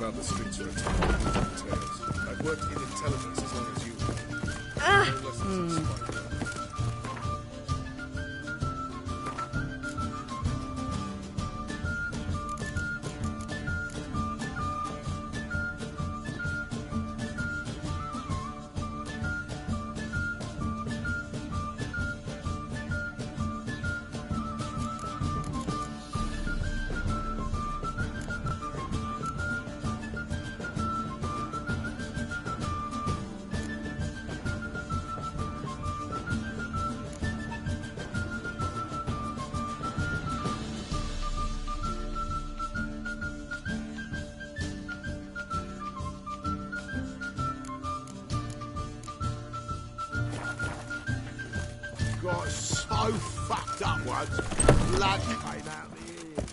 about the streets for a time with details. I've worked in intelligence as long as you have. No lessons in spying. Got so fucked up once. Blood came out the ears.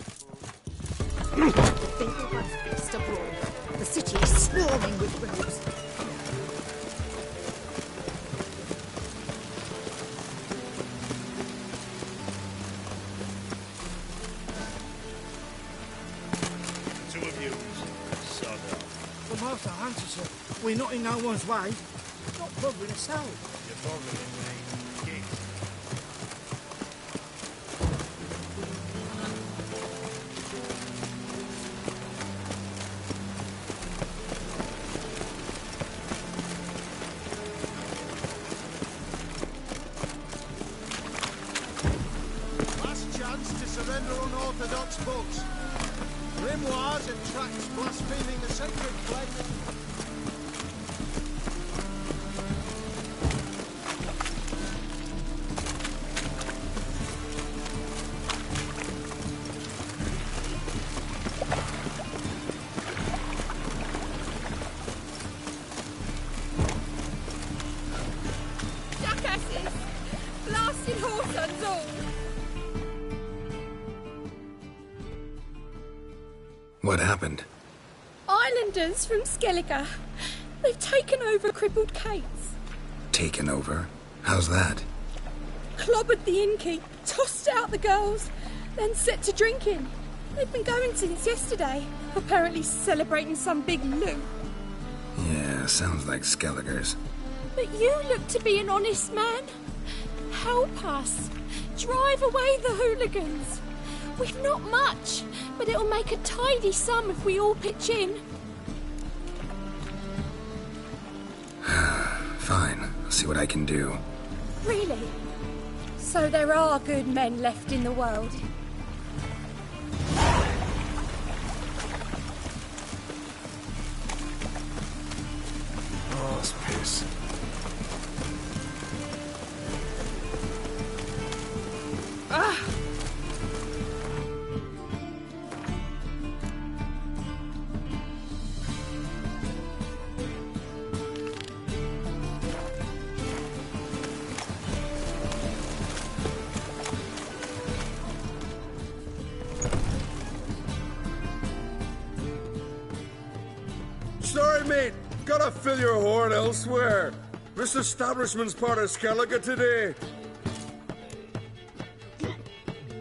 Think of what's best abroad. The city is swarming with rogues. Two of you, sod off. Well, Master Hunter, sir, we're not in no one's way. Not bothering us out. You're bothering me. Git. Last chance to surrender unorthodox books. Grimoires and tracts blaspheming the sacred flame. Jackasses! Blasted horse and all! What happened? Islanders from Skellige. They've taken over crippled Kate's. Taken over? How's that? Clobbered the innkeep, tossed out the girls, then set to drinking. They've been going since yesterday, apparently celebrating some big loot. Yeah, sounds like Skelligers. But you look to be an honest man. Help us. Drive away the hooligans. We've not much, but it'll make a tidy sum if we all pitch in. Fine, I'll see what I can do. Really? So there are good men left in the world. Oh, it's piss. Sorry, mate. Gotta fill your horn elsewhere. This establishment's part of Skellige today.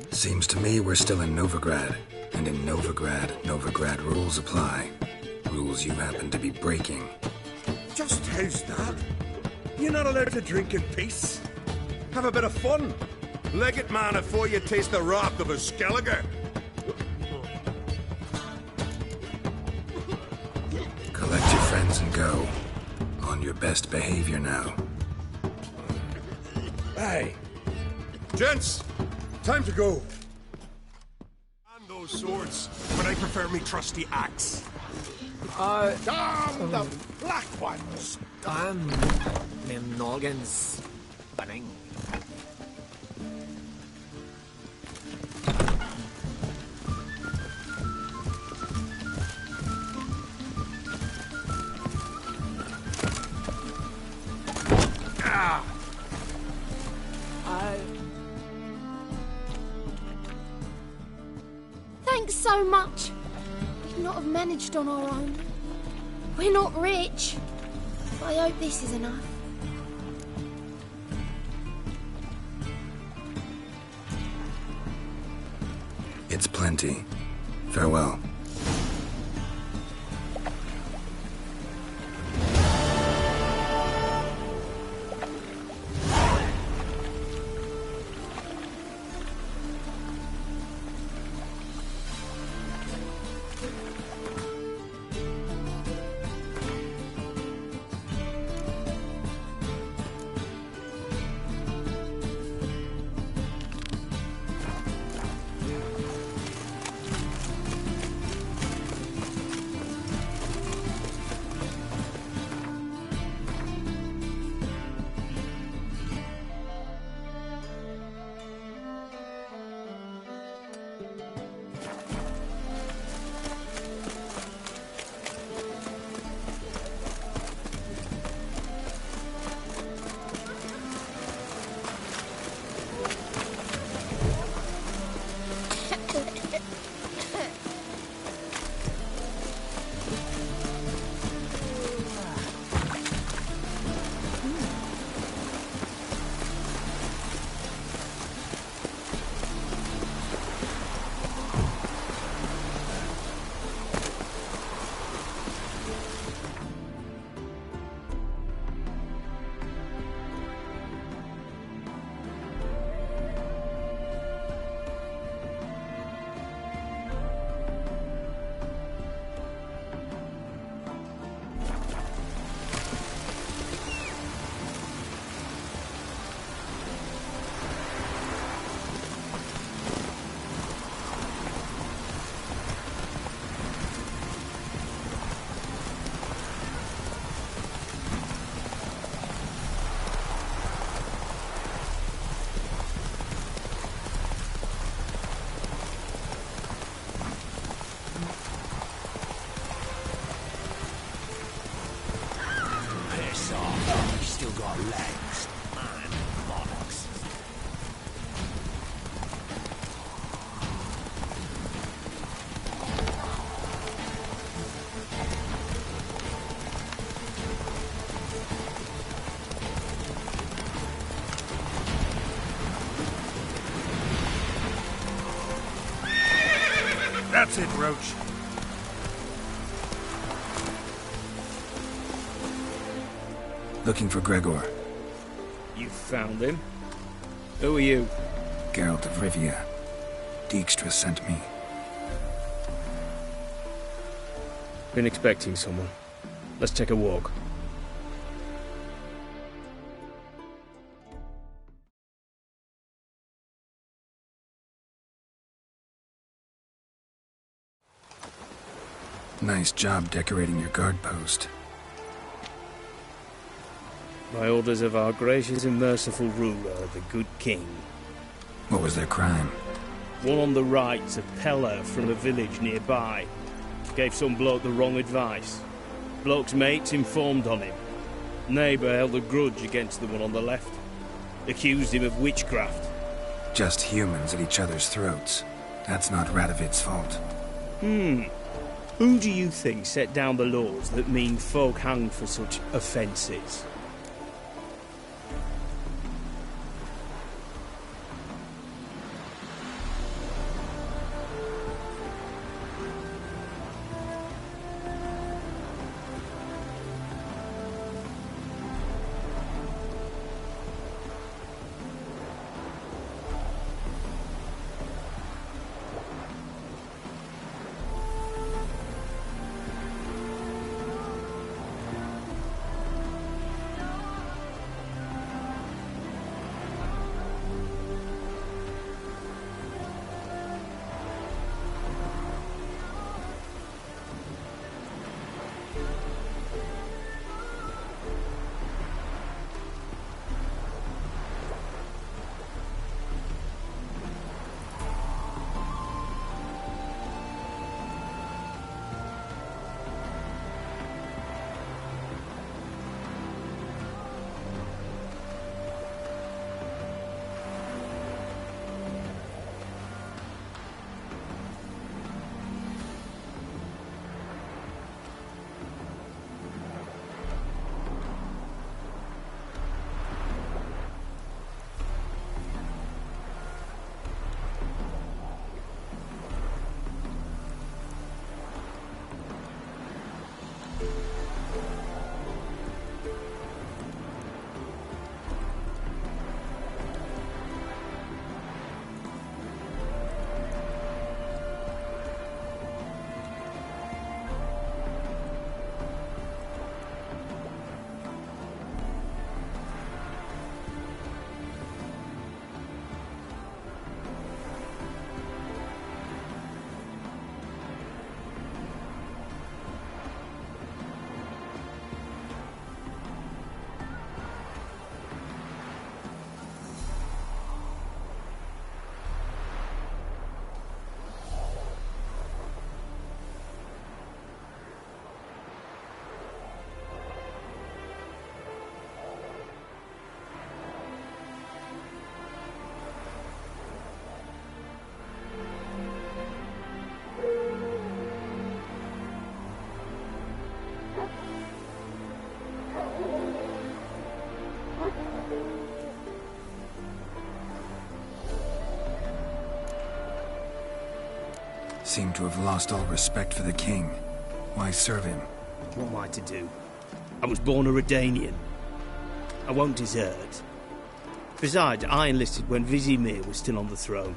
Seems to me we're still in Novigrad. And in Novigrad rules apply. Rules you happen to be breaking. Just how's that? You're not allowed to drink in peace. Have a bit of fun. Leg it, man, before you taste the wrath of a Skellige. Collect your friends and go. On your best behavior now. Hey. Gents, time to go. And those swords, but I prefer me trusty axe. Damn the black ones! I'm noggins spinning. Thanks so much. We'd not have managed on our own. We're not rich. I hope this is enough. It's plenty. Farewell. our legs and bollocks. That's it, Roach. Looking for Gregor. You found him? Who are you? Geralt of Rivia. Dijkstra sent me. Been expecting someone. Let's take a walk. Nice job decorating your guard post. By orders of our gracious and merciful ruler, the good king. What was their crime? One on the right, a Pella from a village nearby. Gave some bloke the wrong advice. Bloke's mates informed on him. Neighbour held a grudge against the one on the left. Accused him of witchcraft. Just humans at each other's throats. That's not Radovid's fault. Who do you think set down the laws that mean folk hanged for such offences? Seem to have lost all respect for the king. Why serve him? What am I to do? I was born a Redanian. I won't desert. Besides, I enlisted when Vizimir was still on the throne.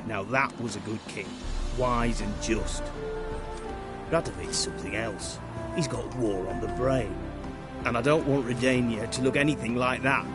Now that was a good king. Wise and just. Radovid's something else. He's got war on the brain. And I don't want Redania to look anything like that.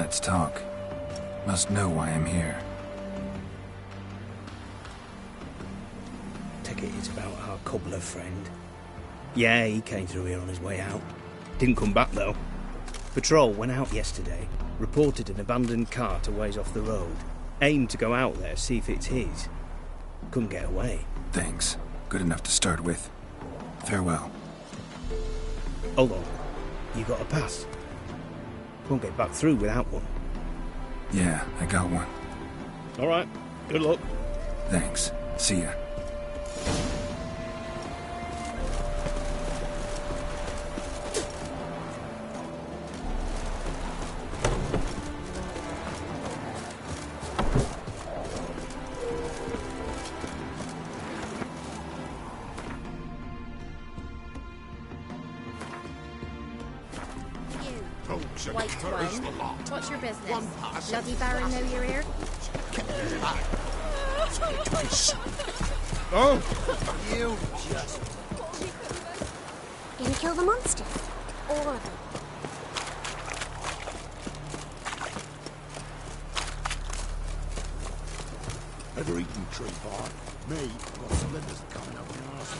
Let's talk. Must know why I'm here. Take it it's about our cobbler friend. Yeah, he came through here on his way out. Didn't come back, though. Patrol went out yesterday, reported an abandoned cart a ways off the road. Aimed to go out there, see if it's his. Couldn't get away. Thanks. Good enough to start with. Farewell. Hold on. You got a pass? Won't get back through without one. Yeah, I got one. All right. Good luck. Thanks. See ya. White one. What's your business? Bloody Baron know you're here? Oh! You just... Gonna kill the monsters? All of them. Ever eaten tree bark? Me, got splinters coming up my arse.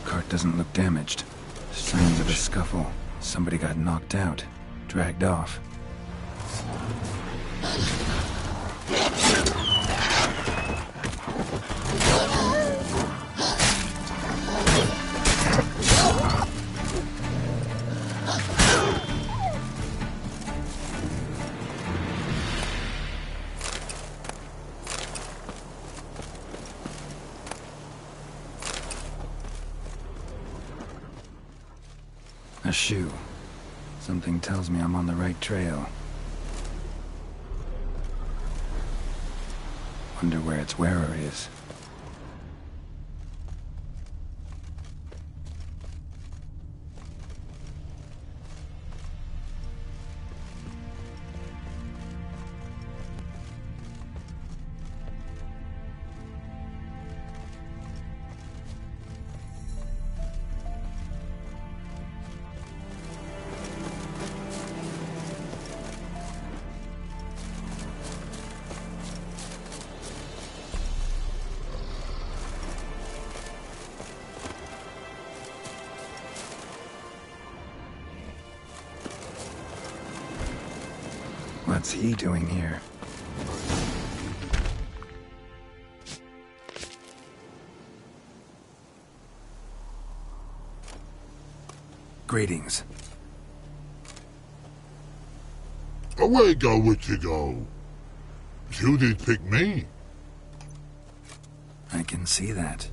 Cart doesn't look damaged. Signs of a scuffle. Somebody got knocked out. Dragged off. A shoe. Something tells me I'm on the right trail. Wonder where its wearer is. What's he doing here? Greetings. Away go, witch you go. You did pick me. I can see that.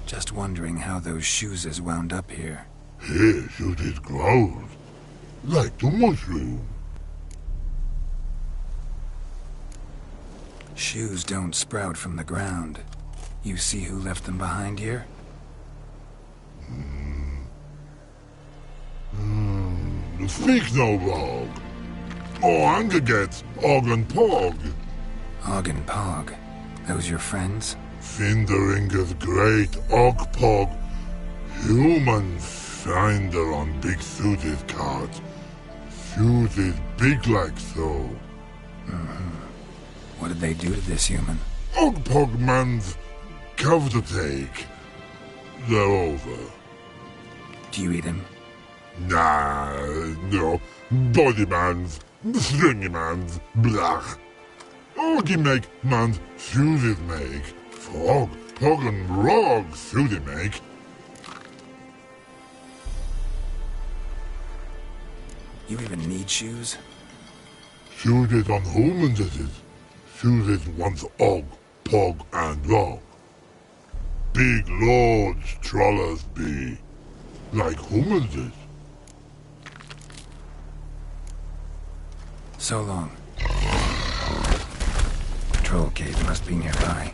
Just wondering how those shoes is wound up here. Here, you did grow. Like the mushroom. Shoes don't sprout from the ground. You see who left them behind here? Speak no wrong. Oh, anger gets Og and Pog. Og and Pog. Those your friends? Finderinger's great Og Pog. Human finder on big suited cart. Suited big like so. What did they do to this human? Og Pog man's cover to take. They're over. Do you eat him? Nah, no. Body man's, stringy man's, blach. Oggy make man's shoes make. Frog, pog and rog shoes make. You even need shoes? Shoes on humans it is. Shoes once og, pog and rog. Big lords trollers be. Like humans is. So long. Troll cave must be nearby.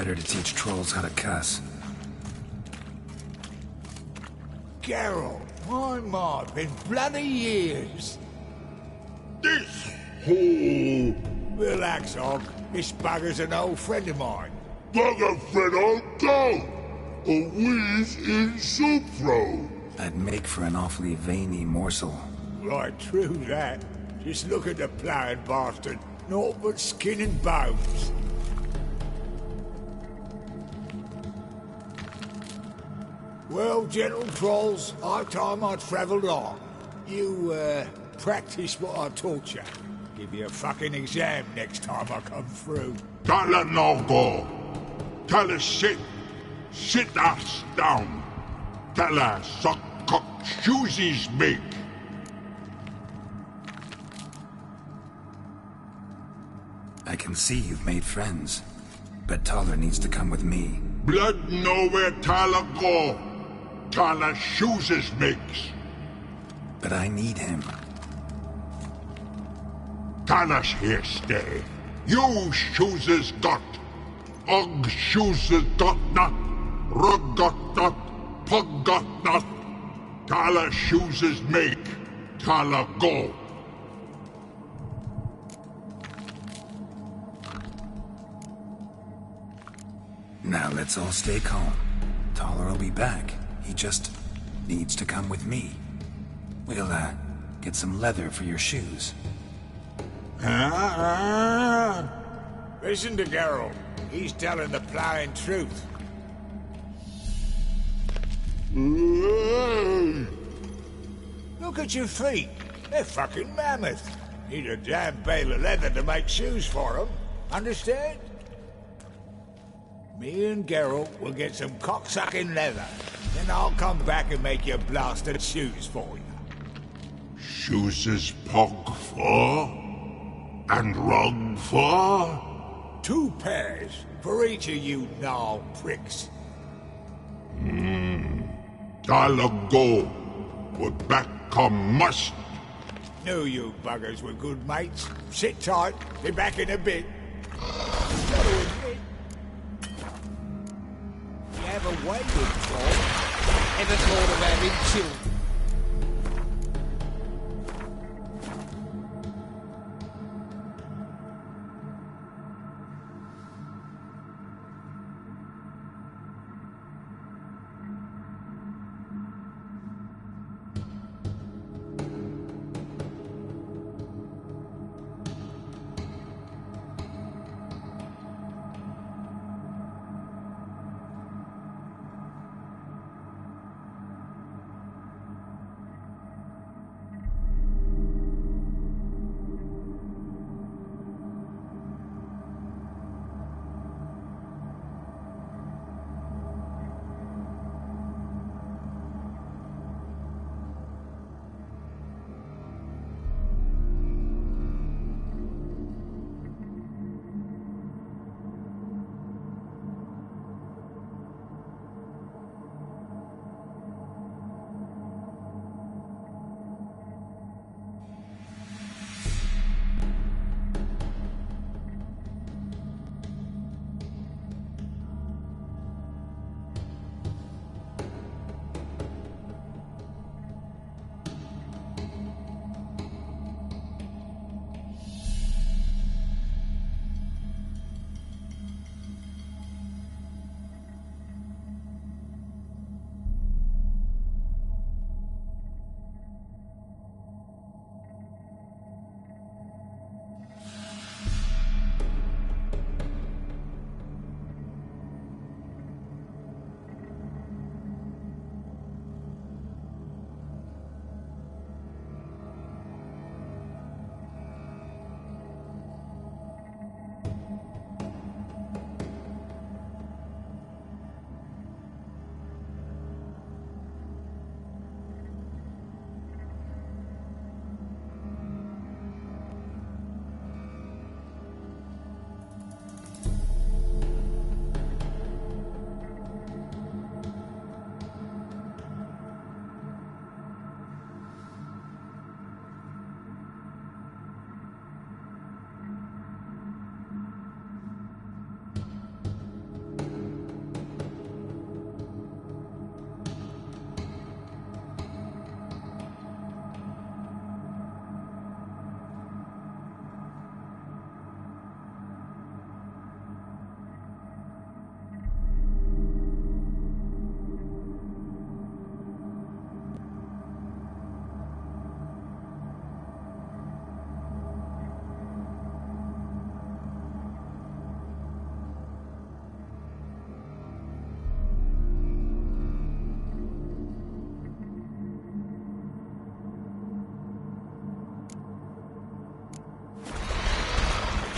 Better to teach trolls how to cuss. Geralt, my, been bloody years. This whole Relax, Og. This bugger's an old friend of mine. bugger friend I'll go. A wheeze in soup throw. That'd make for an awfully veiny morsel. Right, true that. Just look at the ploughing bastard. Naught but skin and bones. Well, gentle trolls, high time I travelled on. You, practice what I taught you. Give you a fucking exam next time I come through. Tala no go. Tala sit. Sit ass down. Tala suck cock shoesies make. I can see you've made friends, but Taller needs to come with me. Blood nowhere Tala go. Tala shoesies makes. But I need him. Tala's here stay. You shoeses got. Og shoeses got not. Rug got not. Pug got not. Tala shoeses make. Tala go. Now let's all stay calm. Taller will be back. He just needs to come with me. We'll, get some leather for your shoes. Listen to Geralt. He's telling the ploughing truth. Look at your feet. They're fucking mammoth. Need a damn bale of leather to make shoes for them. Understand? Me and Geralt will get some cocksucking leather. Then I'll come back and make you blasted shoes for you. Shoeses pog for? And rug for? 2 pairs for each of you gnarled pricks. Tala go. But back come must. Knew you buggers were good mates. Sit tight. Be back in a bit. Gotta admit, you have a way with Troll. Ever thought of having children?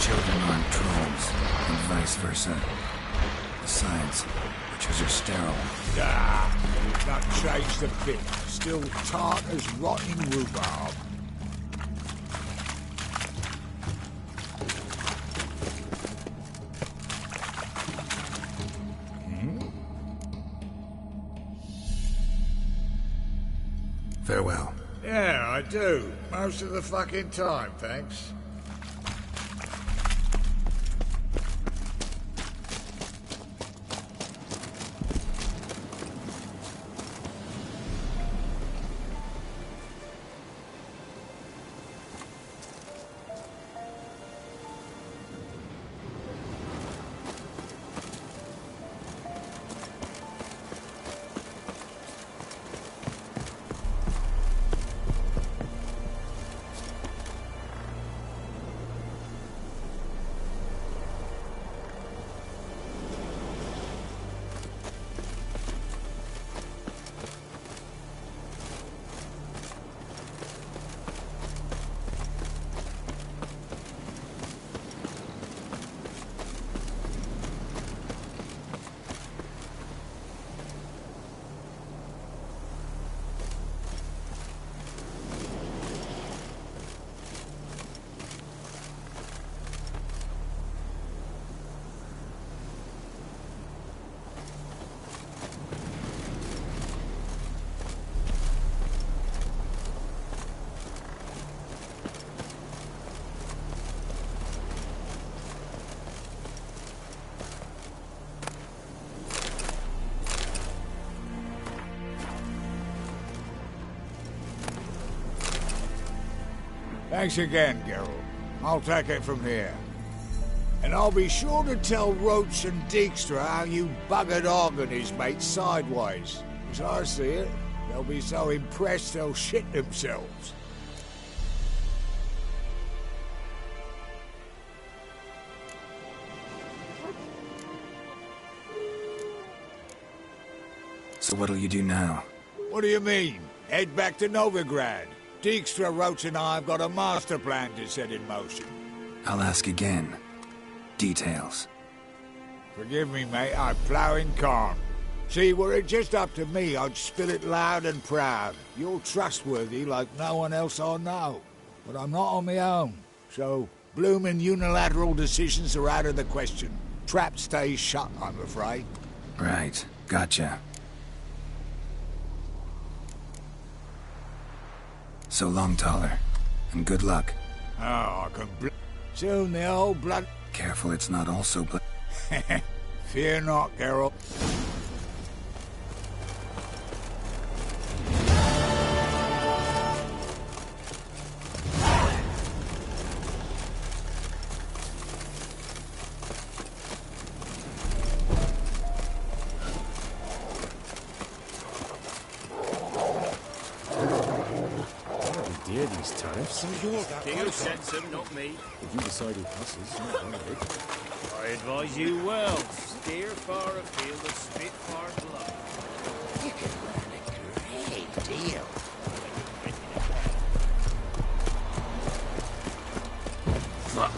children aren't trolls, and vice versa. Besides, witches are sterile. Nah, you've not changed a bit. Still tart as rotting rhubarb. Farewell. Yeah, I do. Most of the fucking time, thanks. Thanks again, Geralt. I'll take it from here. And I'll be sure to tell Roach and Dijkstra how you buggered Og and his mates sideways. As I see it, they'll be so impressed they'll shit themselves. So what'll you do now? What do you mean? Head back to Novigrad. Dijkstra, Roach and I have got a master plan to set in motion. I'll ask again. Details. Forgive me, mate, I'm ploughing corn. See, were it just up to me, I'd spill it loud and proud. You're trustworthy like no one else I know. But I'm not on my own, so bloomin' unilateral decisions are out of the question. Trap stays shut, I'm afraid. Right, gotcha. So long, Taller. And good luck. Oh, I can soon the old blood... Careful it's not also blood... Fear not, Geralt. These tariffs? You said so, not me. If you decide it passes, not one of it. I advise you well. Steer far afield and spit far below. You can learn a great deal. Fuck.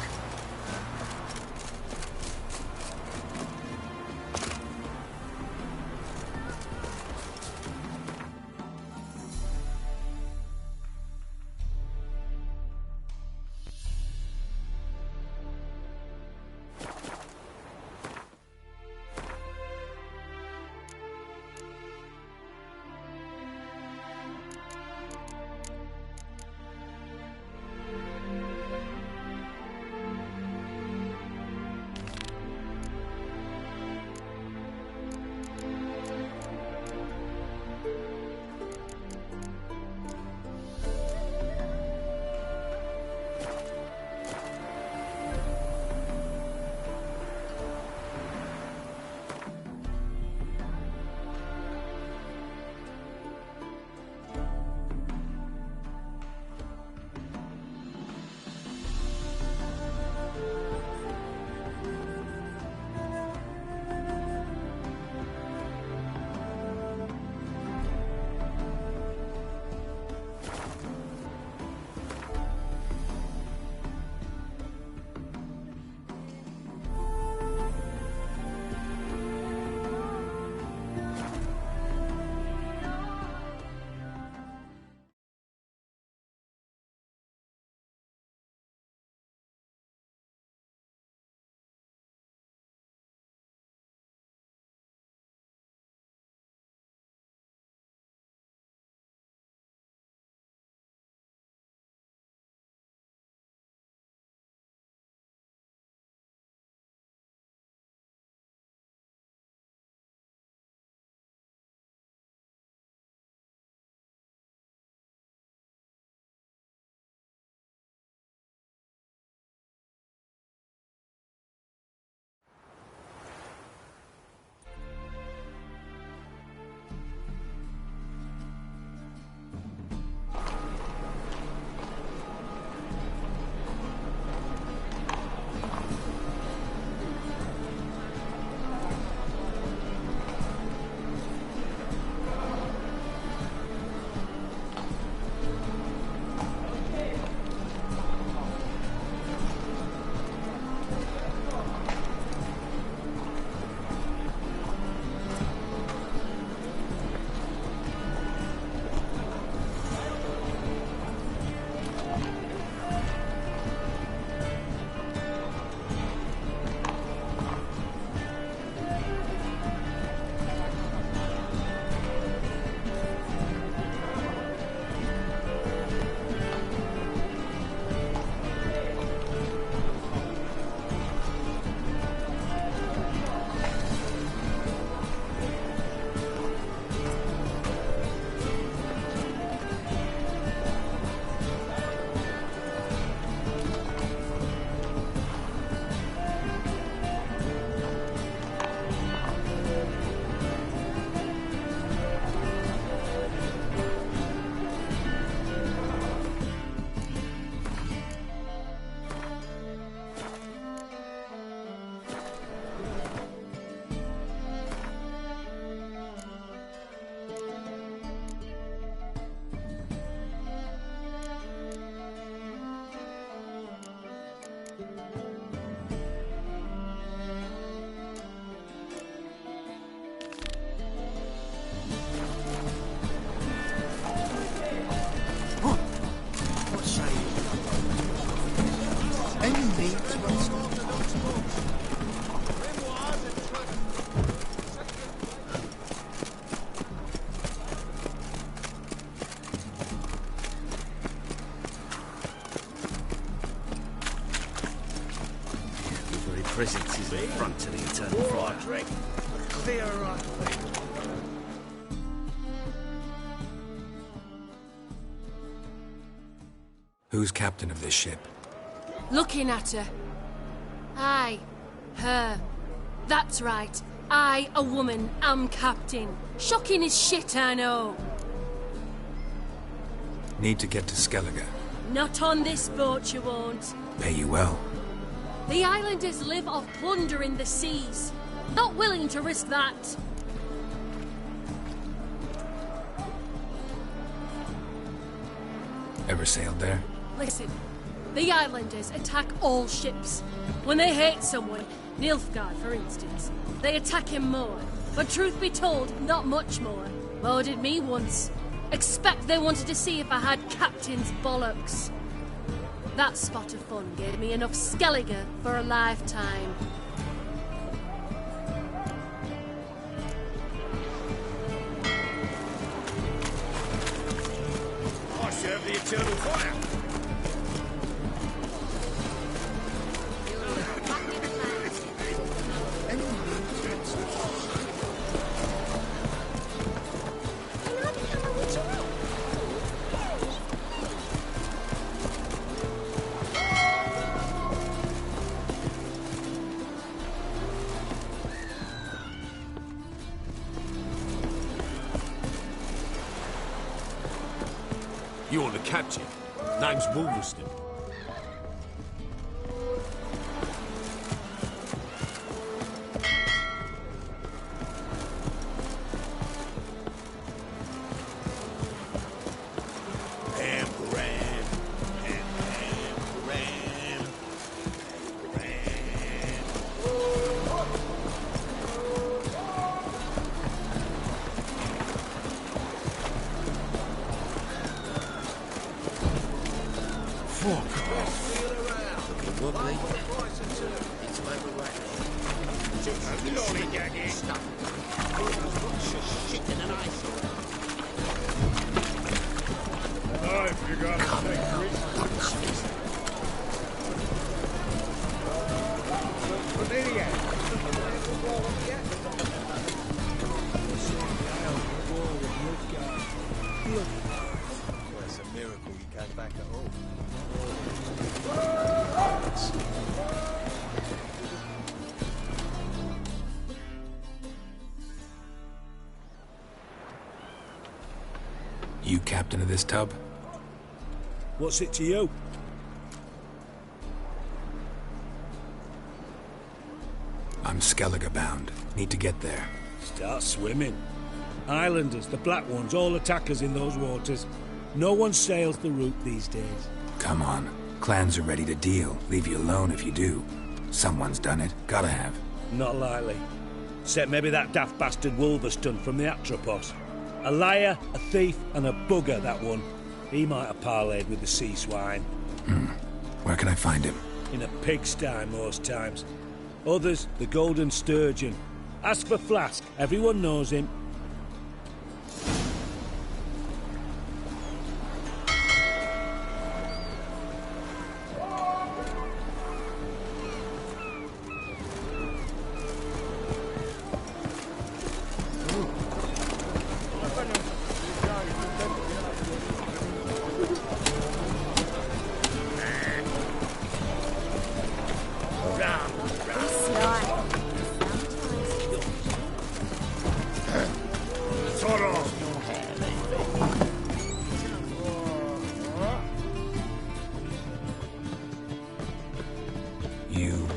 presence is the front to the eternal fire. Clear right. Who's captain of this ship? Looking at her. Aye, her. That's right. I, a woman, am captain. Shocking as shit, I know. Need to get to Skellige. Not on this boat, you won't. Pay you well. The islanders live off plunder in the seas. Not willing to risk that. Ever sailed there? Listen, the islanders attack all ships. When they hate someone, Nilfgaard for instance, they attack him more. But truth be told, not much more. Murdered me once. Expect they wanted to see if I had captain's bollocks. That spot of fun gave me enough Skellige for a lifetime. I serve the eternal fire. You want the captain? Name's Wolverston. You captain of this tub? What's it to you? I'm Skellige bound. Need to get there. Start swimming. Islanders, the black ones, all attackers in those waters. No one sails the route these days. Come on. Clans are ready to deal. Leave you alone if you do. Someone's done it. Gotta have. Not likely. Except maybe that daft bastard Wolverston from the Atropos. A liar, a thief, and a bugger, that one. He might have parlayed with the sea swine. Where can I find him? In a pigsty most times. Others, the Golden Sturgeon. Ask for Flask. Everyone knows him.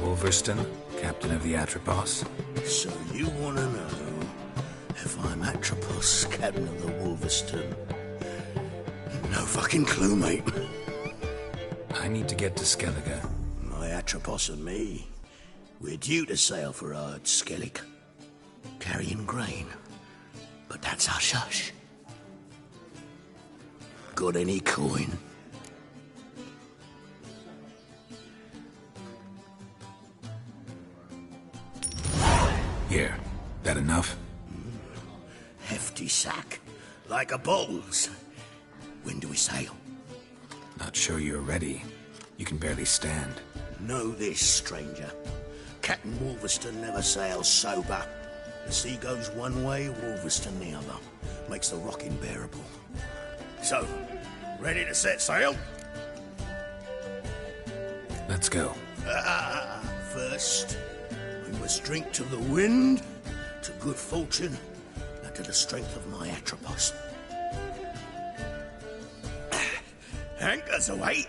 Wolverston, captain of the Atropos. So you want to know if I'm Atropos, captain of the Wolverston? No fucking clue, mate. I need to get to Skellige. My Atropos and me, we're due to sail for Ard Skellig, carrying grain. But that's hush-hush. Got any coin? Here. That enough? Hefty sack. Like a bull's. When do we sail? Not sure you're ready. You can barely stand. Know this, stranger. Captain Wolverston never sails sober. The sea goes one way, Wolverston the other. Makes the rocking bearable. So, ready to set sail? Let's go. First, we must drink to the wind, to good fortune, and to the strength of my Atropos. Anchors away.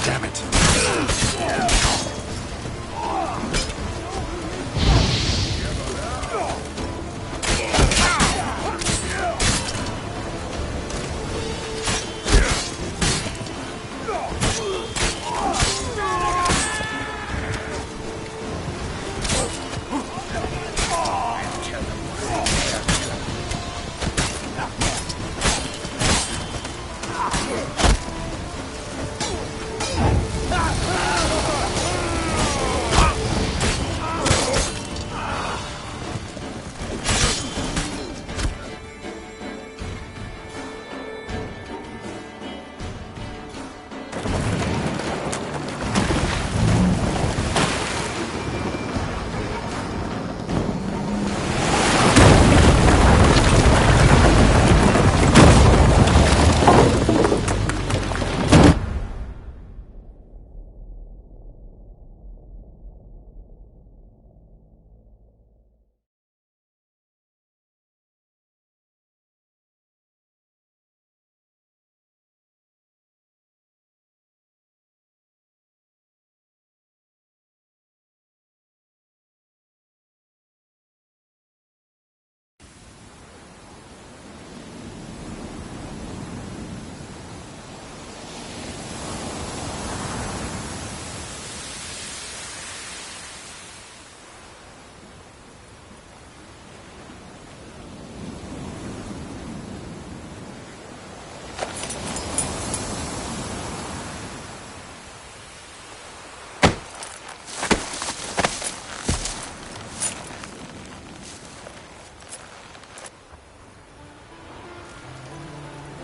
Damn it.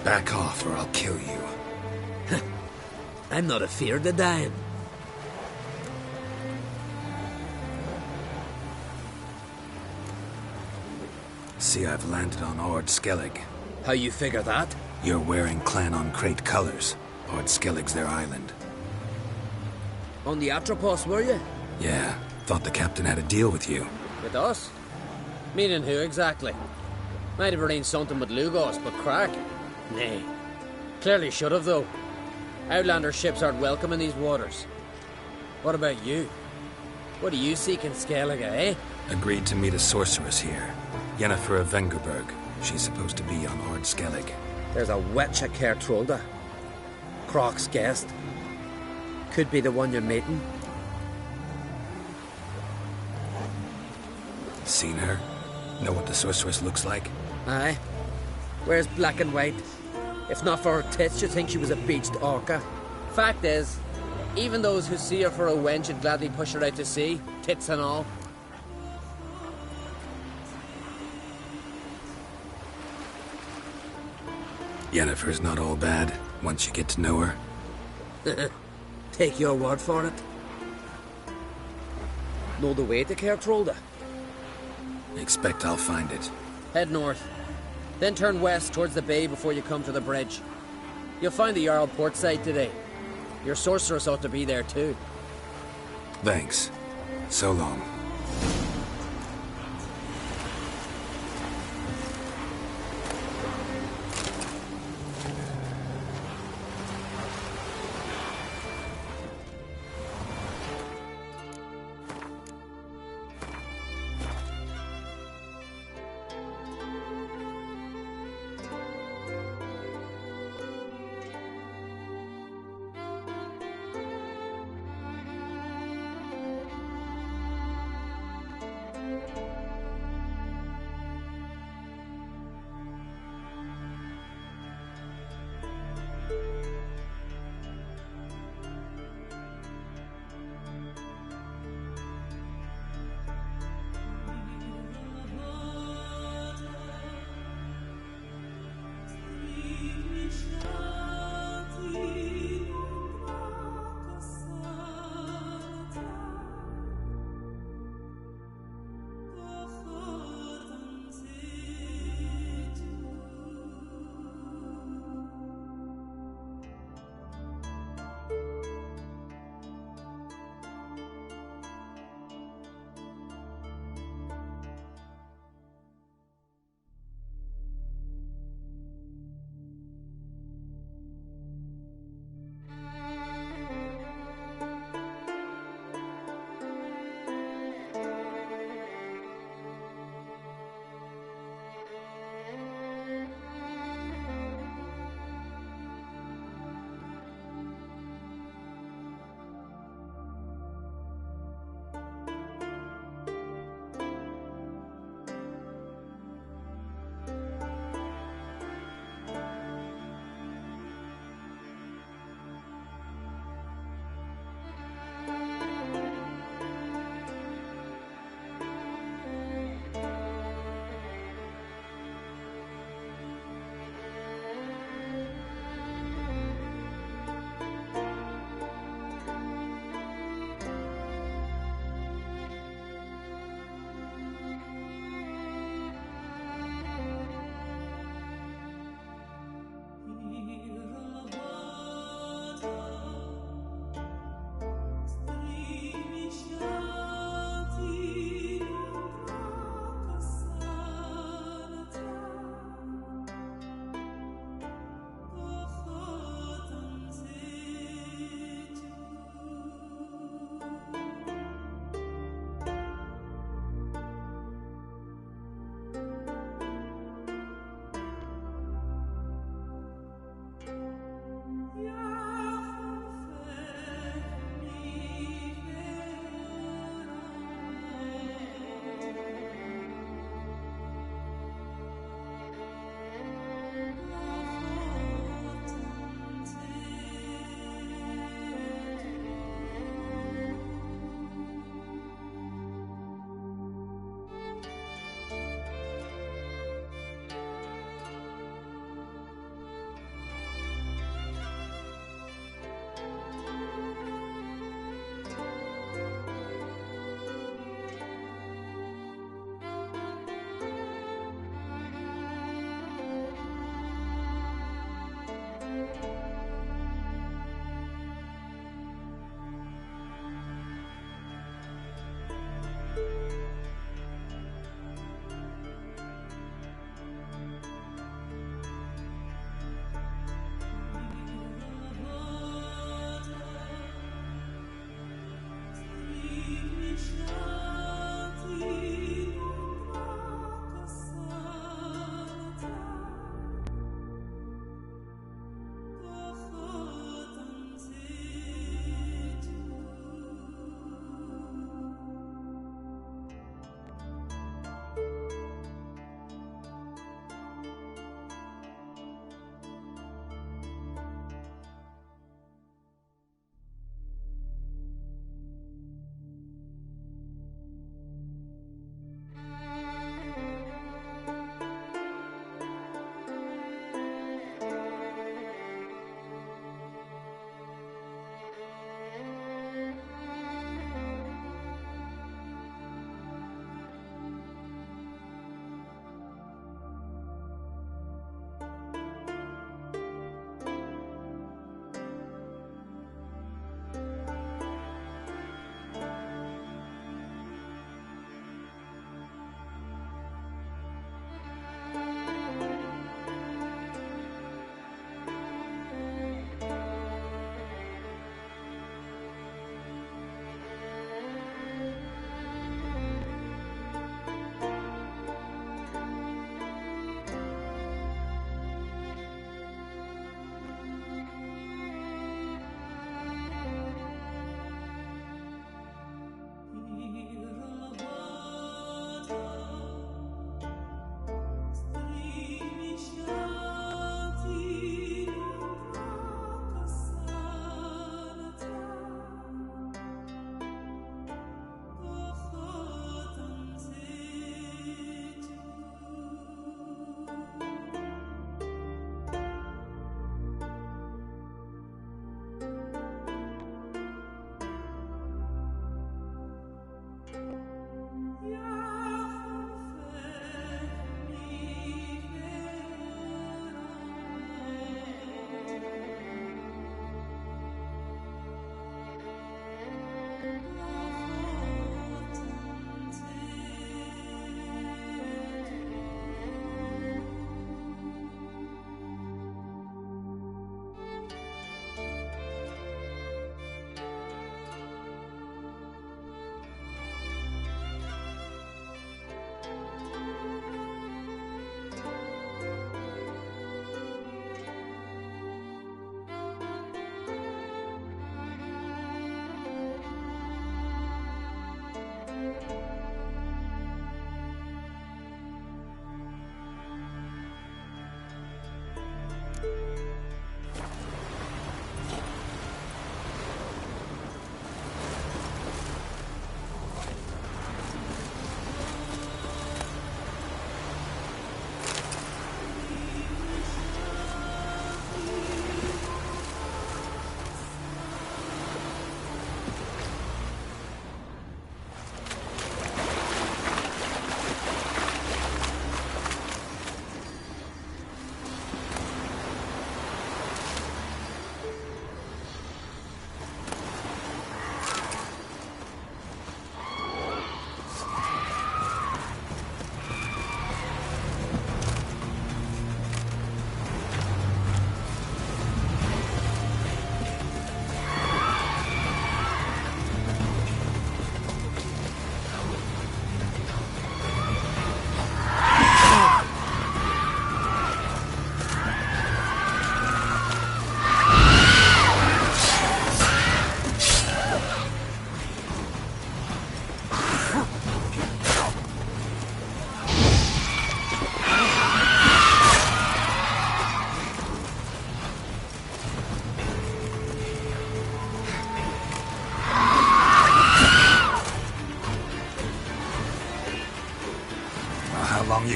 Back off or I'll kill you. I'm not afeard of dying. See, I've landed on Ord Skellig. How you figure that? You're wearing Clan on Crate colors. Ord Skellig's their island. On the Atropos, were you? Yeah, thought the captain had a deal with you. With us? Meaning who exactly? Might have arranged something with Lugos, but crack? Nay. Clearly should have, though. Outlander ships aren't welcome in these waters. What about you? What do you seek in Skellige, eh? Agreed to meet a sorceress here. Yennefer of Vengerberg. She's supposed to be on Ord Skellig. There's a witch at Caer Trolda. Croc's guest. Could be the one you're meeting. Seen her? Know what the sorceress looks like? Aye. Wears black and white. If not for her tits, you'd think she was a beached orca. Fact is, Even those who see her for a wench would gladly push her out to sea, tits and all. Yennefer's not all bad, once you get to know her. Take your word for it. Know the way to Caer Trolda? Expect I'll find it. Head north. Then turn west towards the bay before you come to the bridge. You'll find the Jarl portside today. Your sorceress ought to be there too. Thanks. So long.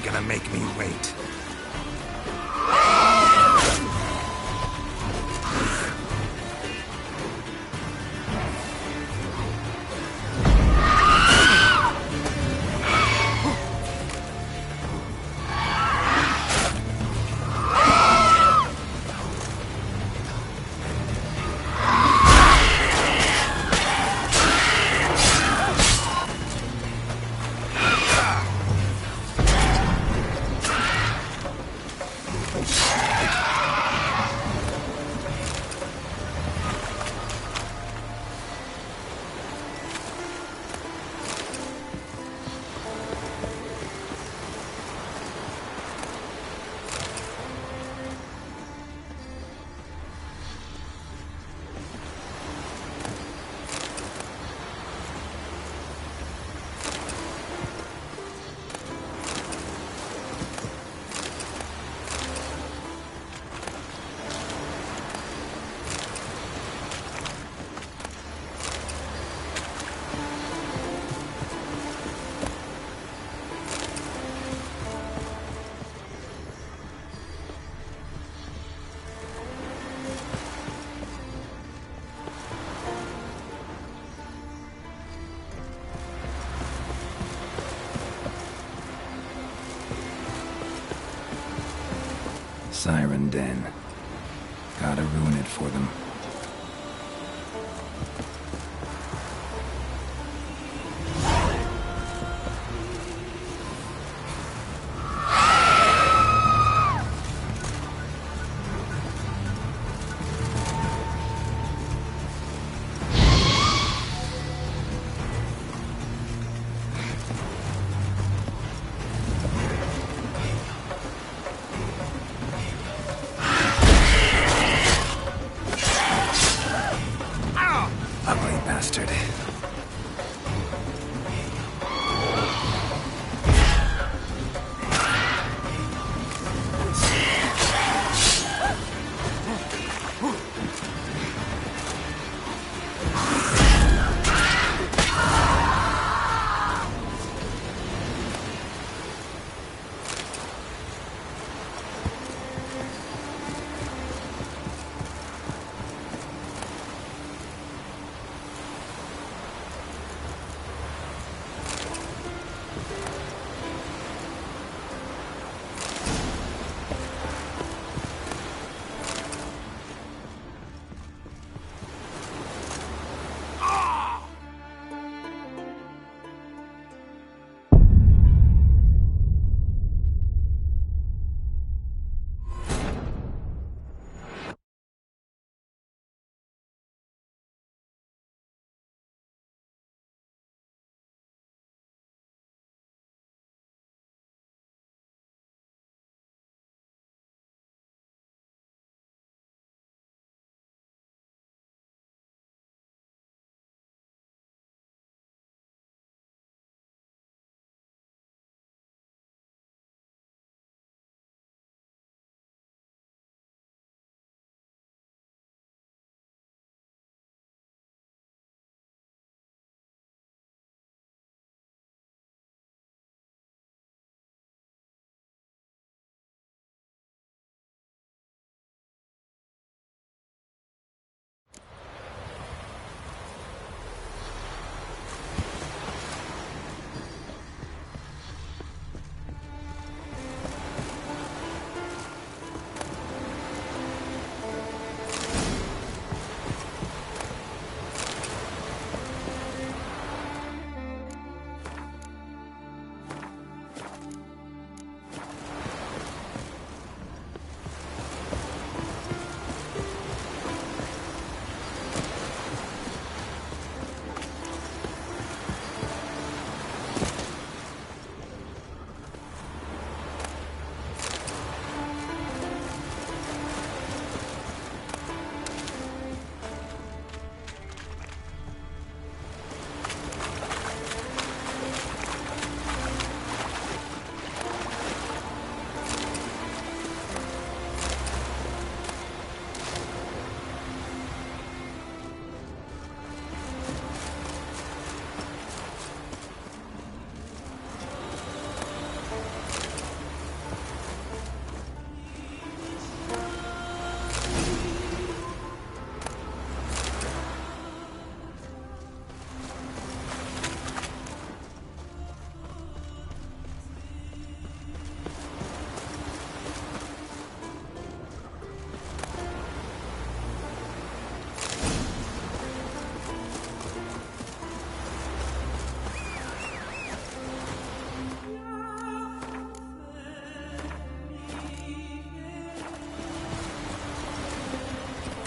gonna make me wait. Siren Den. Gotta ruin it for them.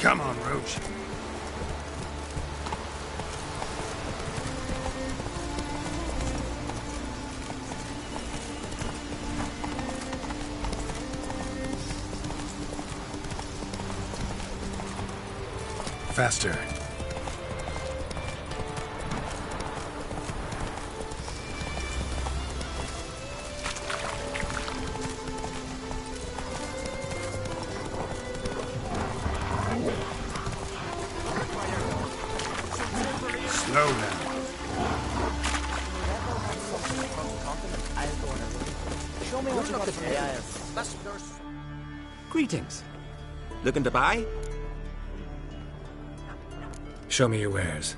Come on, Roach. Faster. Slow now. Show me what you got to pay. Greetings. Looking to buy? Show me your wares.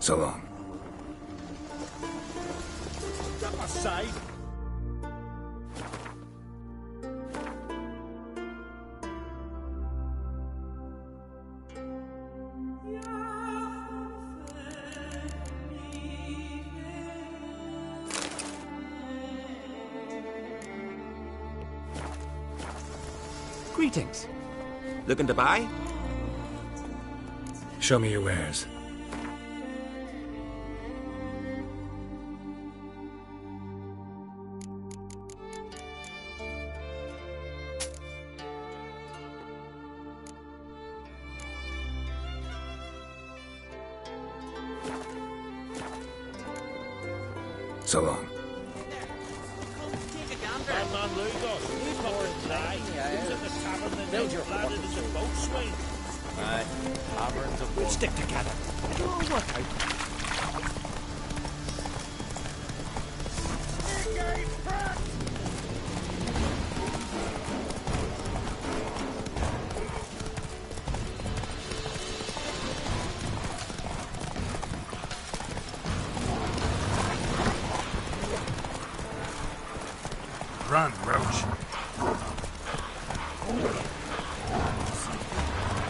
So long. Step aside. Greetings. Looking to buy? Show me your wares. So long. Bad man Lugos, he's not in today. He's at the tavern that Build needs your blooded as a boat swing. Aye. Taverns of We'll stick together. It'll all work out. Run, Roach.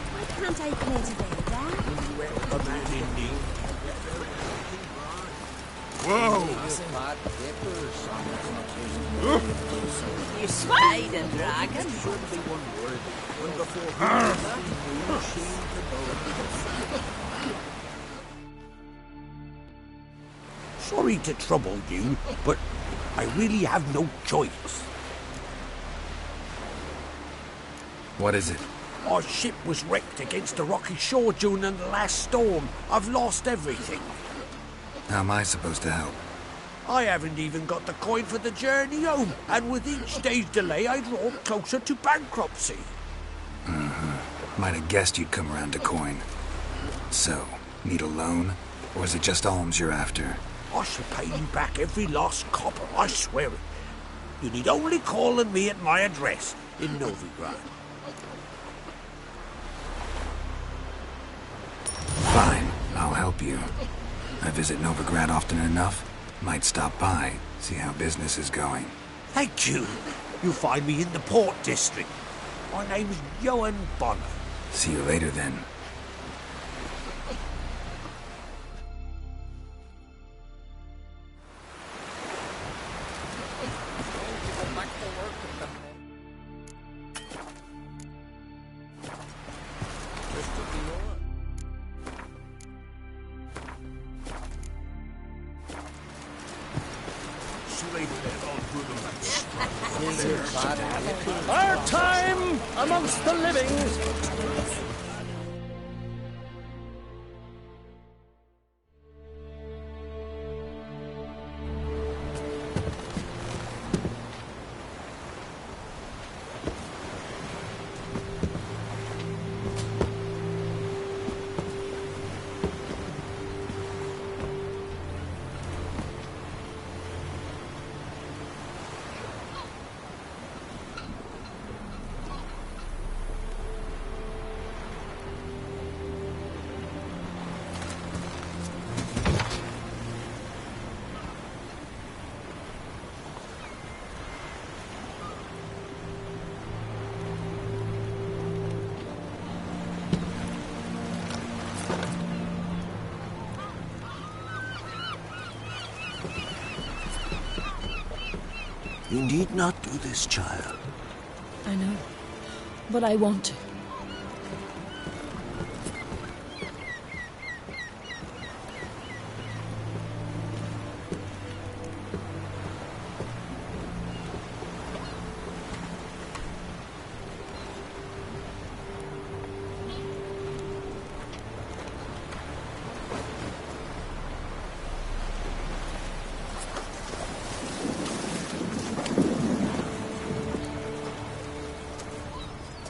Why can't I play today, Dad? Whoa! You spied a dragon? Sorry to trouble you, but I really have no choice. What is it? Our ship was wrecked against the rocky shore during the last storm. I've lost everything. How am I supposed to help? I haven't even got the coin for the journey home, and with each day's delay, I draw closer to bankruptcy. Might have guessed you'd come around to coin. So, need a loan? Or is it just alms you're after? I shall pay you back every last copper, I swear it. You need only call on me at my address in Novigrad. Fine, I'll help you. I visit Novigrad often enough. Might stop by, see how business is going. Thank you. You'll find me in the Port District. My name's Johan Bonner. See you later then. Our time amongst the living. You need not do this, child. I know, but I want to.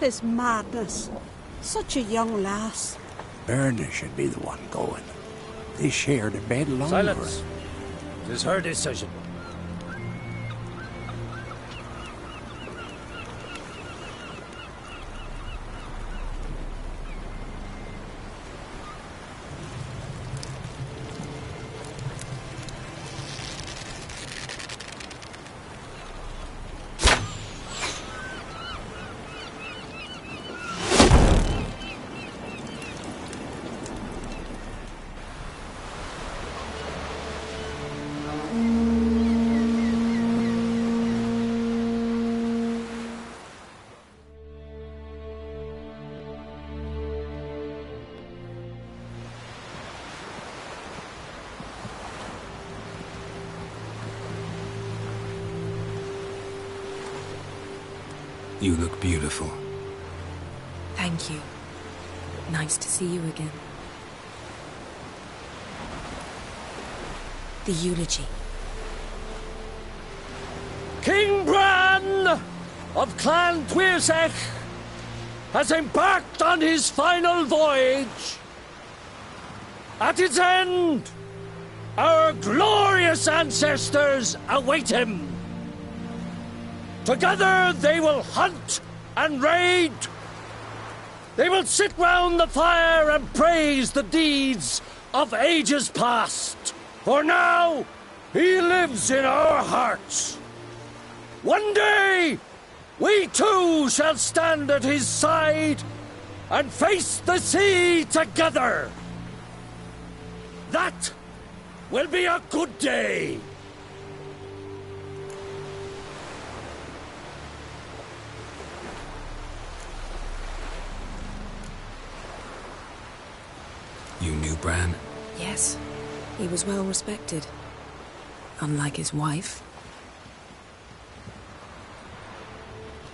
Tis madness. Such a young lass. Berna should be the one going. They shared a bed longer. Silence. It is her decision. You look beautiful. Thank you. Nice to see you again. The eulogy. King Bran of Clan Tuirsech has embarked on his final voyage. At its end, our glorious ancestors await him. Together they will hunt and raid. They will sit round the fire and praise the deeds of ages past. For now, he lives in our hearts. One day, we too shall stand at his side and face the sea together. That will be a good day. You knew Bran? Yes. He was well respected. Unlike his wife.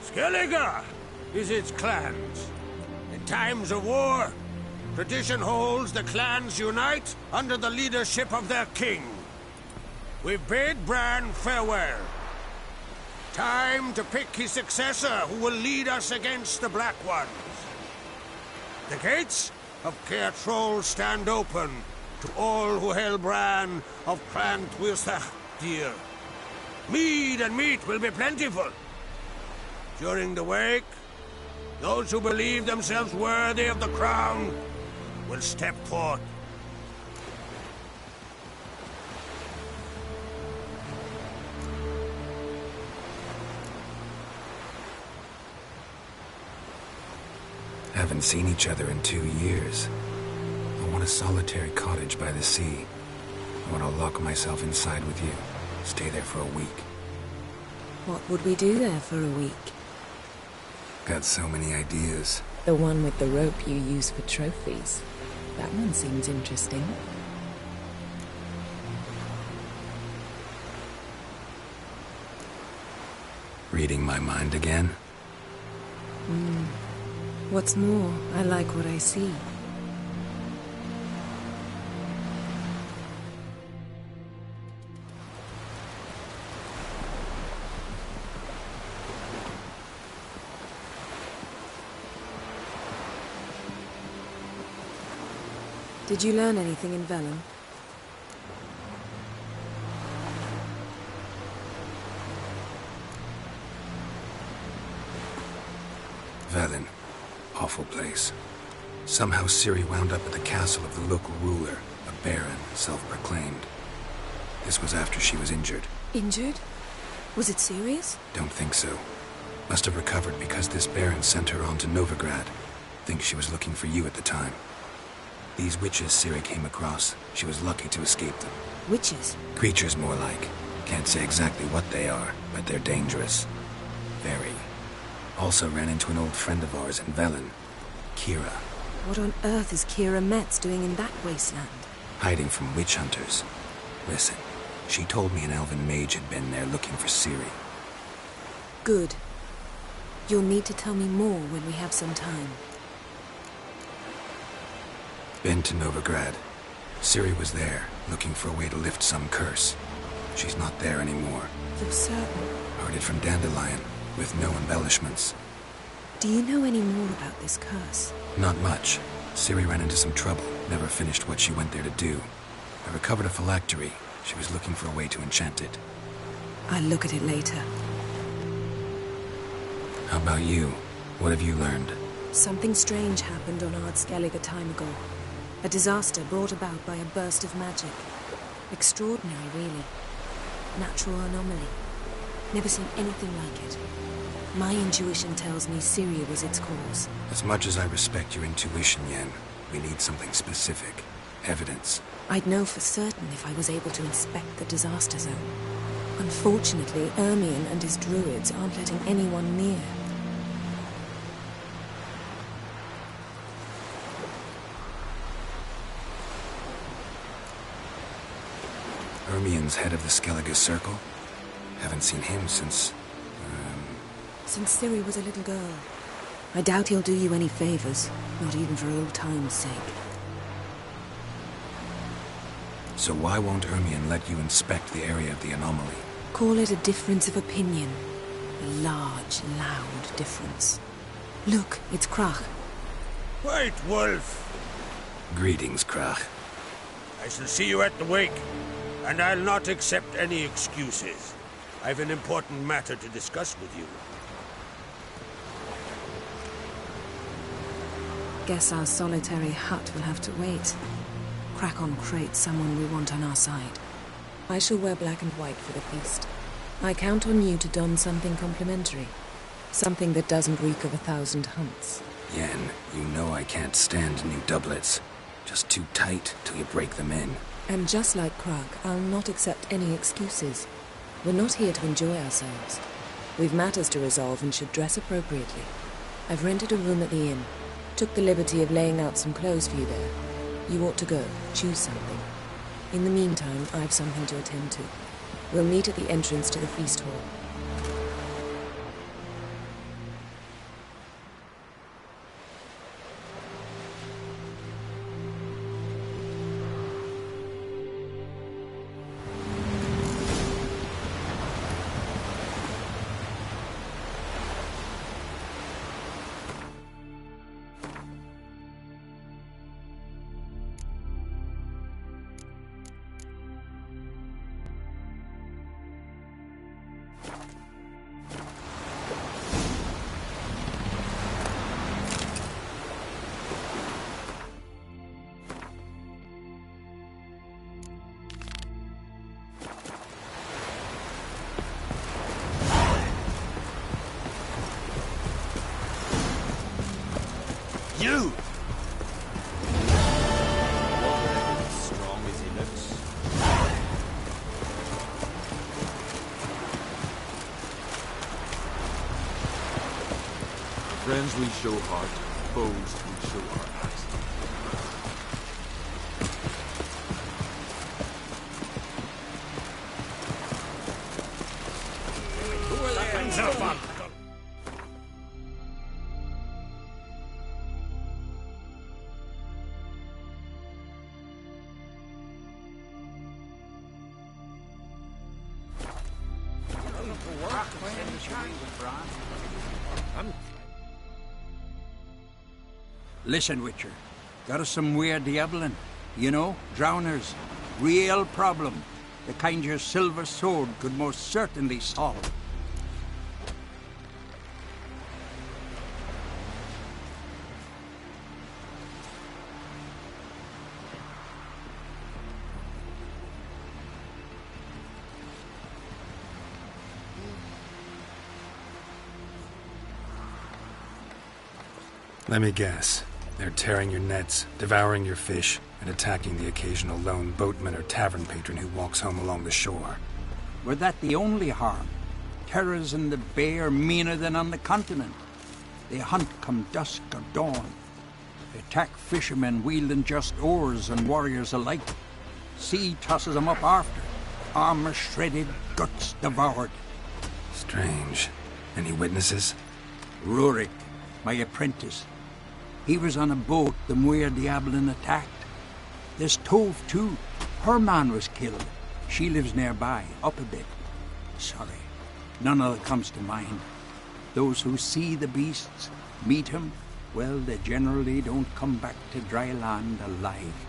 Skellige is its clans. In times of war, tradition holds the clans unite under the leadership of their king. We bid Bran farewell. Time to pick his successor who will lead us against the Black Ones. The gates of Caer Troll stand open to all who hail Bran of Clan Tuirsach dear. Mead and meat will be plentiful. During the wake, those who believe themselves worthy of the crown will step forth. Haven't seen each other in 2 years. I want a solitary cottage by the sea. I want to lock myself inside with you. Stay there for a week. What would we do there for a week? Got so many ideas. The one with the rope you use for trophies. That one seems interesting. Reading my mind again? What's more, I like what I see. Did you learn anything in Velen? Velen. Awful place. Somehow Ciri wound up at the castle of the local ruler, a baron, self-proclaimed. This was after she was injured. Injured? Was it serious? Don't think so. Must have recovered because this baron sent her on to Novigrad. Think she was looking for you at the time. These witches Ciri came across, she was lucky to escape them. Witches? Creatures more like. Can't say exactly what they are, but they're dangerous. Very. Also ran into an old friend of ours in Velen, Kira. What on earth is Kira Metz doing in that wasteland? Hiding from witch hunters. Listen, she told me an elven mage had been there looking for Ciri. Good. You'll need to tell me more when we have some time. Been to Novigrad. Ciri was there, looking for a way to lift some curse. She's not there anymore. You're certain? Heard it from Dandelion, with no embellishments. Do you know any more about this curse? Not much. Ciri ran into some trouble, never finished what she went there to do. I recovered a phylactery. She was looking for a way to enchant it. I'll look at it later. How about you? What have you learned? Something strange happened on Ardskellig a time ago. A disaster brought about by a burst of magic. Extraordinary, really. Natural anomaly. Never seen anything like it. My intuition tells me Syria was its cause. As much as I respect your intuition, Yen, we need something specific. Evidence. I'd know for certain if I was able to inspect the disaster zone. Unfortunately, Ermion and his druids aren't letting anyone near. Ermion's head of the Skellige Circle? Haven't seen him since... Since Ciri was a little girl. I doubt he'll do you any favors, not even for old time's sake. So why won't Ermion let you inspect the area of the anomaly? Call it a difference of opinion. A large, loud difference. Look, it's Crach. White Wolf! Greetings, Crach. I shall see you at the wake, and I'll not accept any excuses. I've an important matter to discuss with you. Guess our solitary hut will have to wait. Crack on Krait's someone we want on our side. I shall wear black and white for the feast. I count on you to don something complimentary. Something that doesn't reek of 1,000 hunts. Yen, you know I can't stand new doublets. Just too tight till you break them in. And just like Crach, I'll not accept any excuses. We're not here to enjoy ourselves. We've matters to resolve and should dress appropriately. I've rented a room at the inn. Took the liberty of laying out some clothes for you there. You ought to go. Choose something. In the meantime, I've something to attend to. We'll meet at the entrance to the feast hall. You! Strong as he looks. Friends we show heart, foes we show our hearts. Listen, Witcher. Got us some weird diabling. You know, drowners. Real problem. The kind your silver sword could most certainly solve. Let me guess. They're tearing your nets, devouring your fish, and attacking the occasional lone boatman or tavern patron who walks home along the shore. Were that the only harm? Terrors in the bay are meaner than on the continent. They hunt come dusk or dawn. They attack fishermen wielding just oars and warriors alike. Sea tosses them up after. Armor shredded, guts devoured. Strange. Any witnesses? Rurik, my apprentice. He was on a boat the Muir Diablin attacked. There's Tove, too. Her man was killed. She lives nearby, up a bit. Sorry, none other comes to mind. Those who see the beasts, meet him, well, they generally don't come back to dry land alive.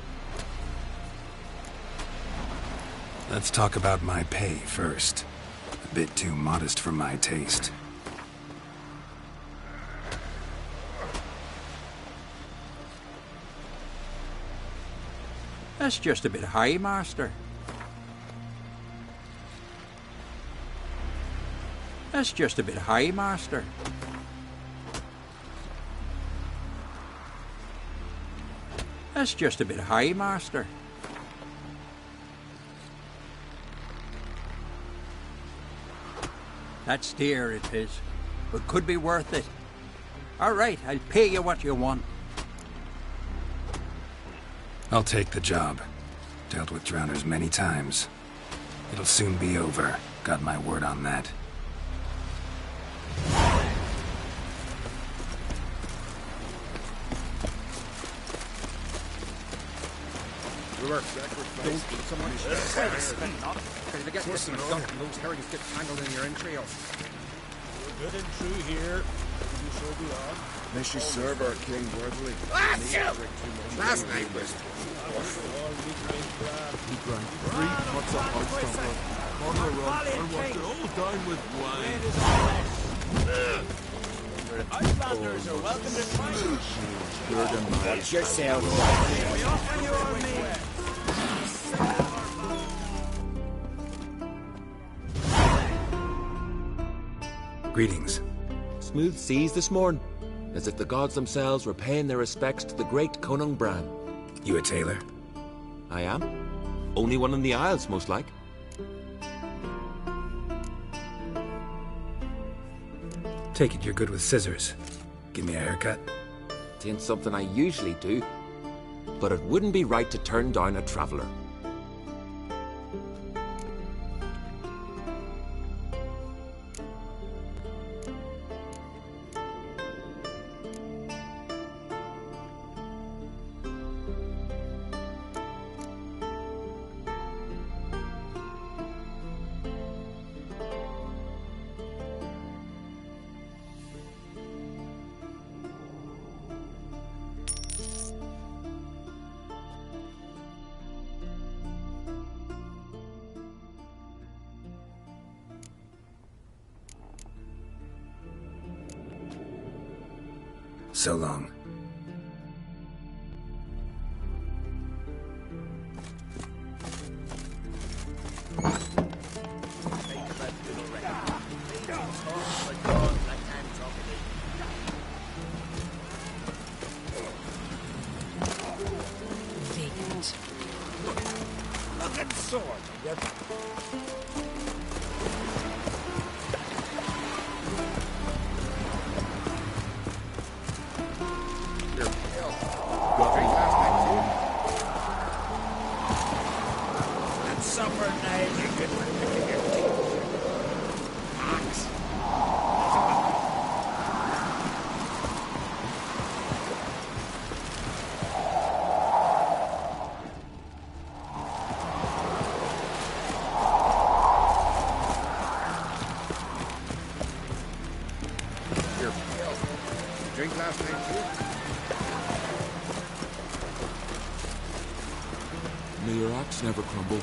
Let's talk about my pay first. A bit too modest for my taste. That's just a bit high, Master. That's just a bit high, Master. That's just a bit high, Master. That's dear, it is, but could be worth it. All right, I'll pay you what you want. I'll take the job. Dealt with drowners many times. It'll soon be over. Got my word on that. Don't eat so much. Because if you get this in a dunk, those herrings get tangled in your entrails. We're good and true here. You so be on. May she serve our king worthily. Last night was... He drank 3 pots of hot stuff, corner rum, and washed it all down with wine. Icelanders are welcome to try. Watch yourself. Greetings. Smooth seas this morn, as if the gods themselves were paying their respects to the great Conung Bran. You a tailor? I am. Only one in the Isles, most like. Take it you're good with scissors. Give me a haircut. It ain't something I usually do, but it wouldn't be right to turn down a traveller. So long. sword, you get? And suffer nay, you good man, picking your teeth. Axe. Drink last night too? May your axe never crumble.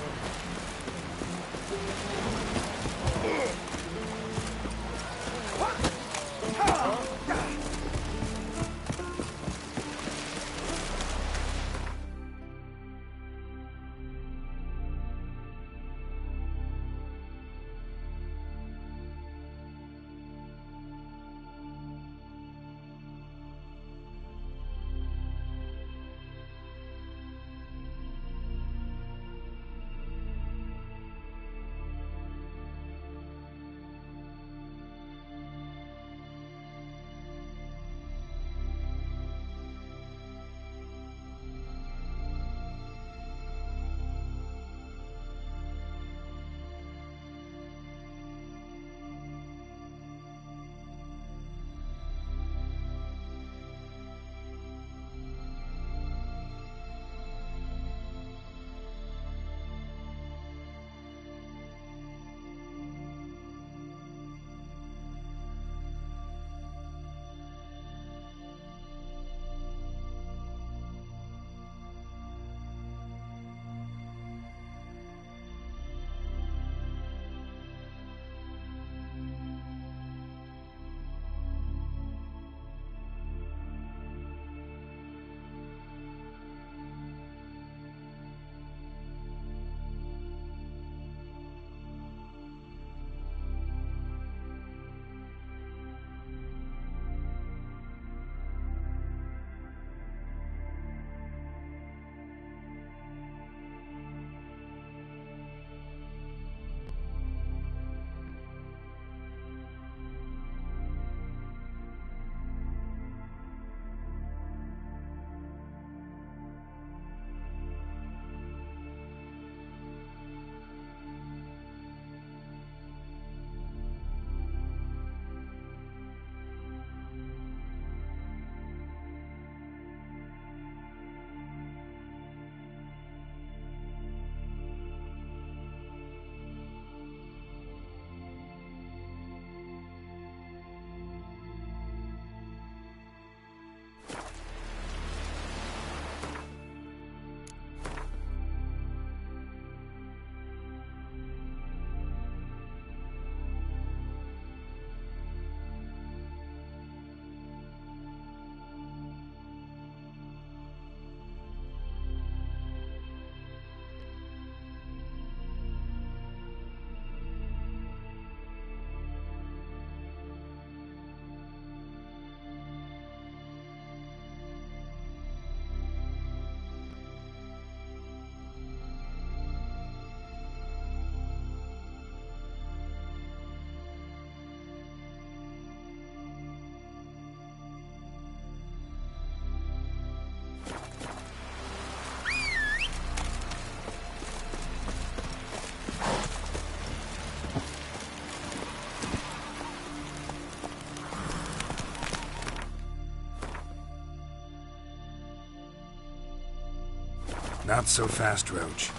Not so fast, Roach.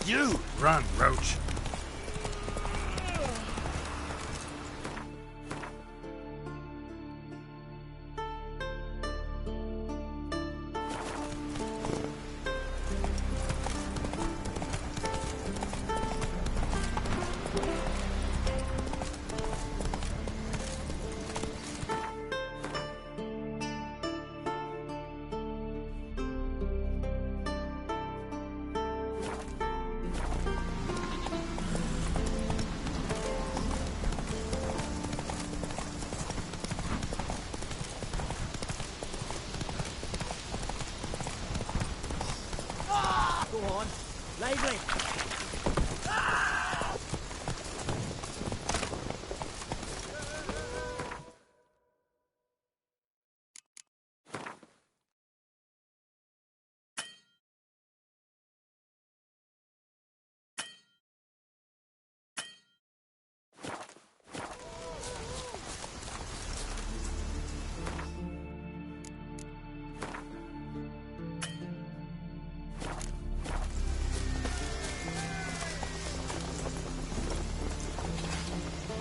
You! Run, Roach. bravely!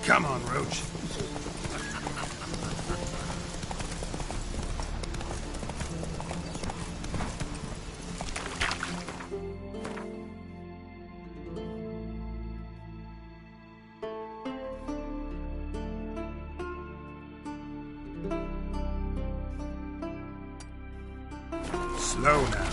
Come on, Roach. Slow now.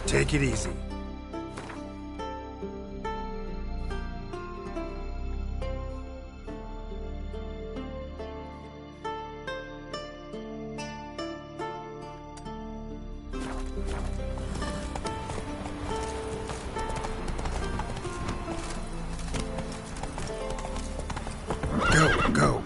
Take it easy. Go, go.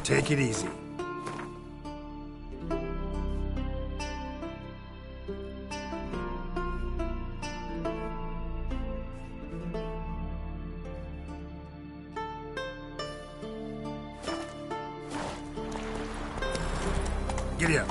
Take it easy. Giddy up.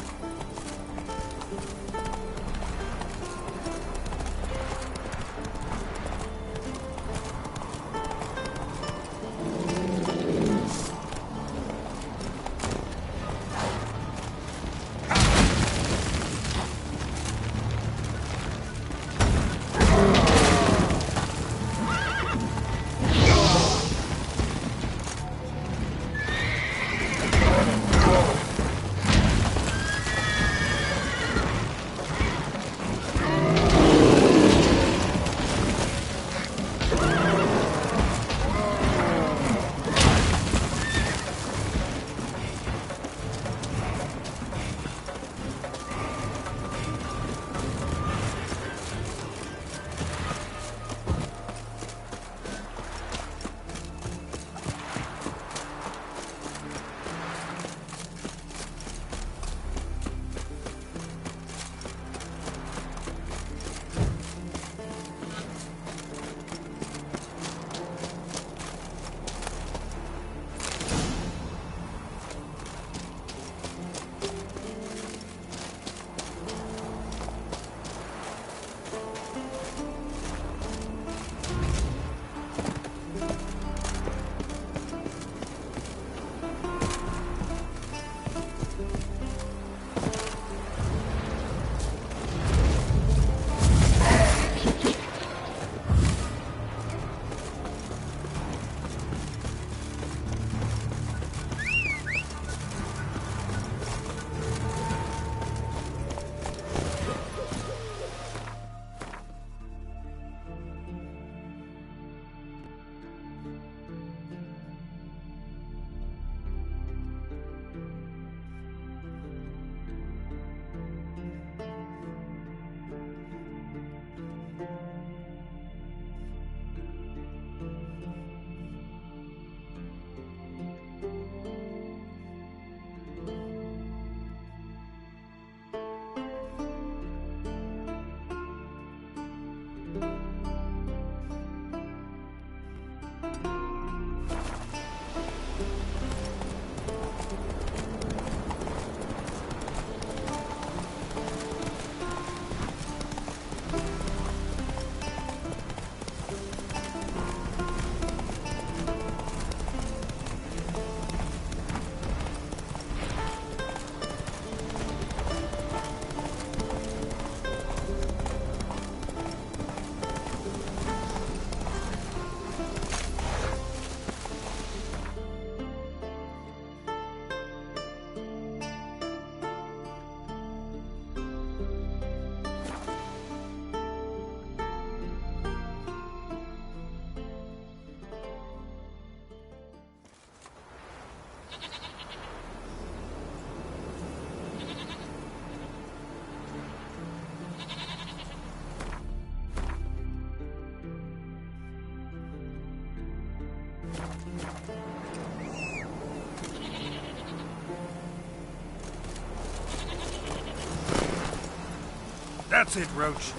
That's it, Roach.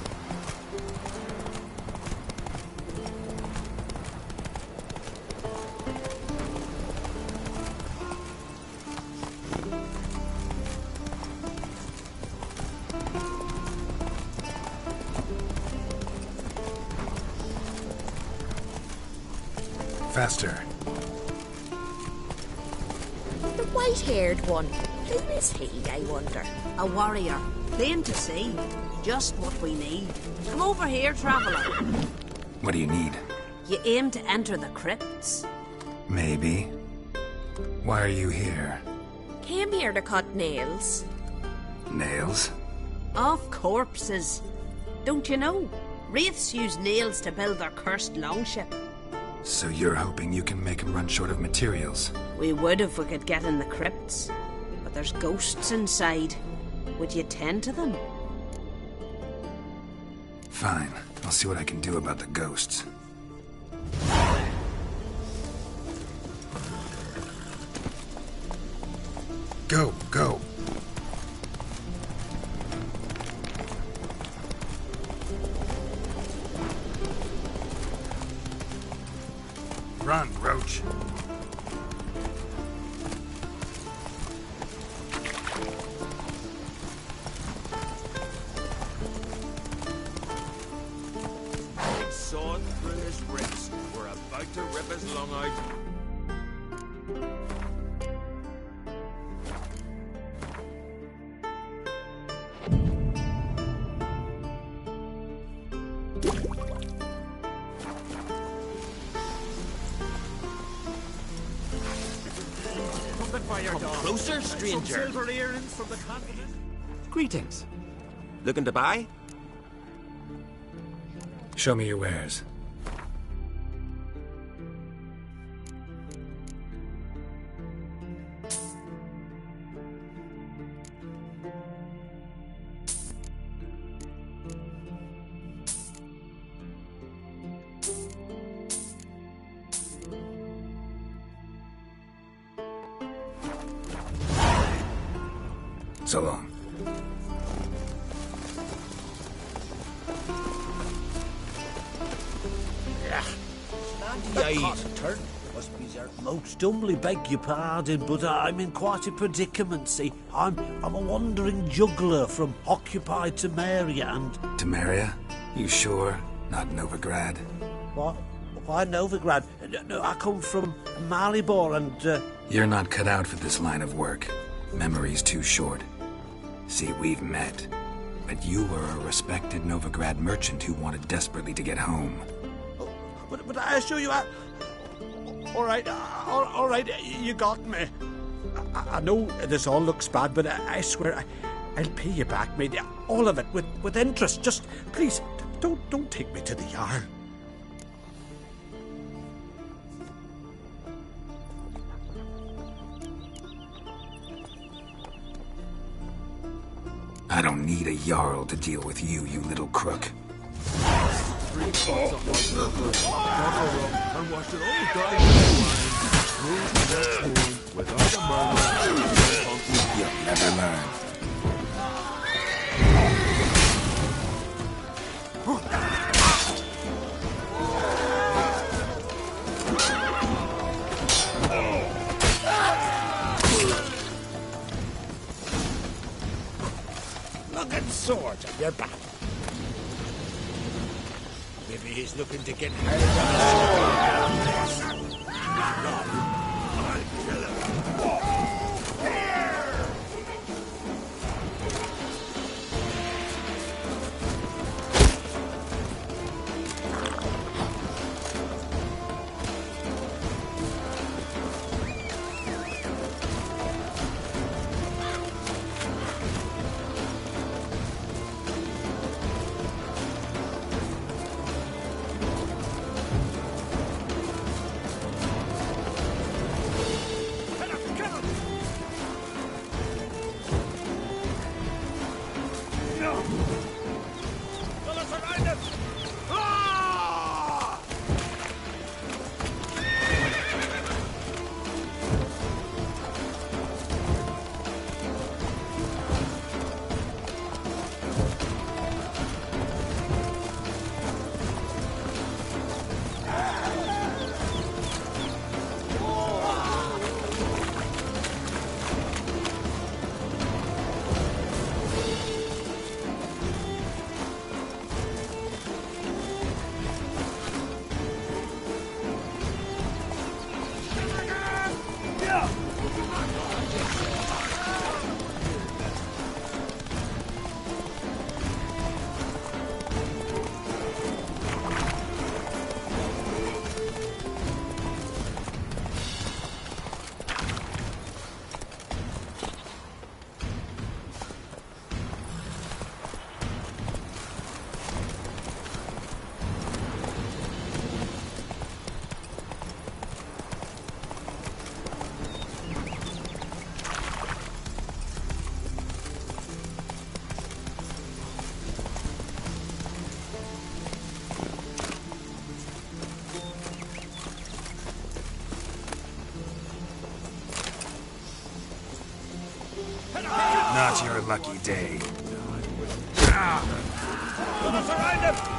Faster. The white-haired one. Who is he, I wonder? A warrior. Plain to see. Just what we need. Come over here, traveller. What do you need? You aim to enter the crypts? Maybe. Why are you here? Came here to cut nails. Nails? Off corpses. Don't you know? Wraiths use nails to build their cursed longship. So you're hoping you can make them run short of materials? We would if we could get in the crypts. But there's ghosts inside. Would you tend to them? Fine. I'll see what I can do about the ghosts. Go, go. Run, Roach. Sword through his ribs. We're about to rip his lung out. Come closer, stranger. Some silver earrings from the continent. Greetings. Looking to buy? Show me your wares. So long. Turn must be there. Most humbly beg your pardon, but I'm in quite a predicament, see. I'm a wandering juggler from occupied Temeria and... Temeria? You sure? Not Novigrad? What? Why Novigrad? No, I come from Maribor and... You're not cut out for this line of work. Memory's too short. See, we've met. But you were a respected Novigrad merchant who wanted desperately to get home. But I assure you, all right, you got me. I know this all looks bad, but I swear I'll pay you back, mate. All of it, with interest. Just, please, don't take me to the Jarl. I don't need a Jarl to deal with you, you little crook. And watch it all die in the next one without a murder. You'll never learn. Look at swords on your back. Maybe he's looking to get hurt on his Not your lucky day. Gonna surround him!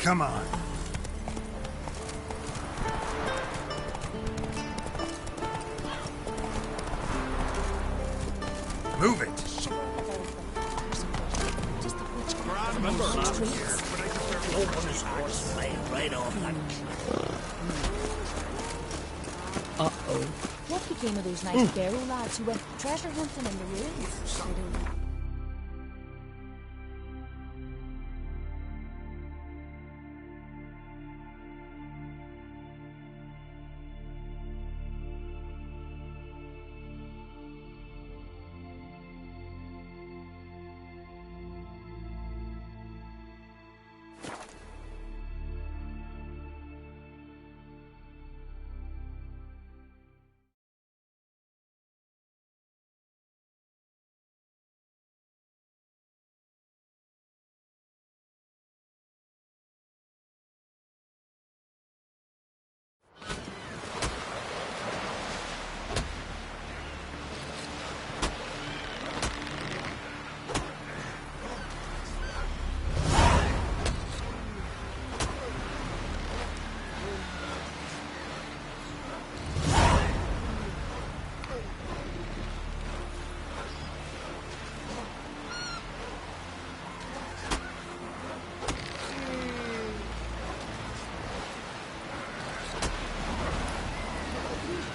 Come on. Move it. Remember last year when I took their open horse laying right off that Uh-oh. What became of those nice Barrow lads who went treasure hunting in the ruins? I don't know.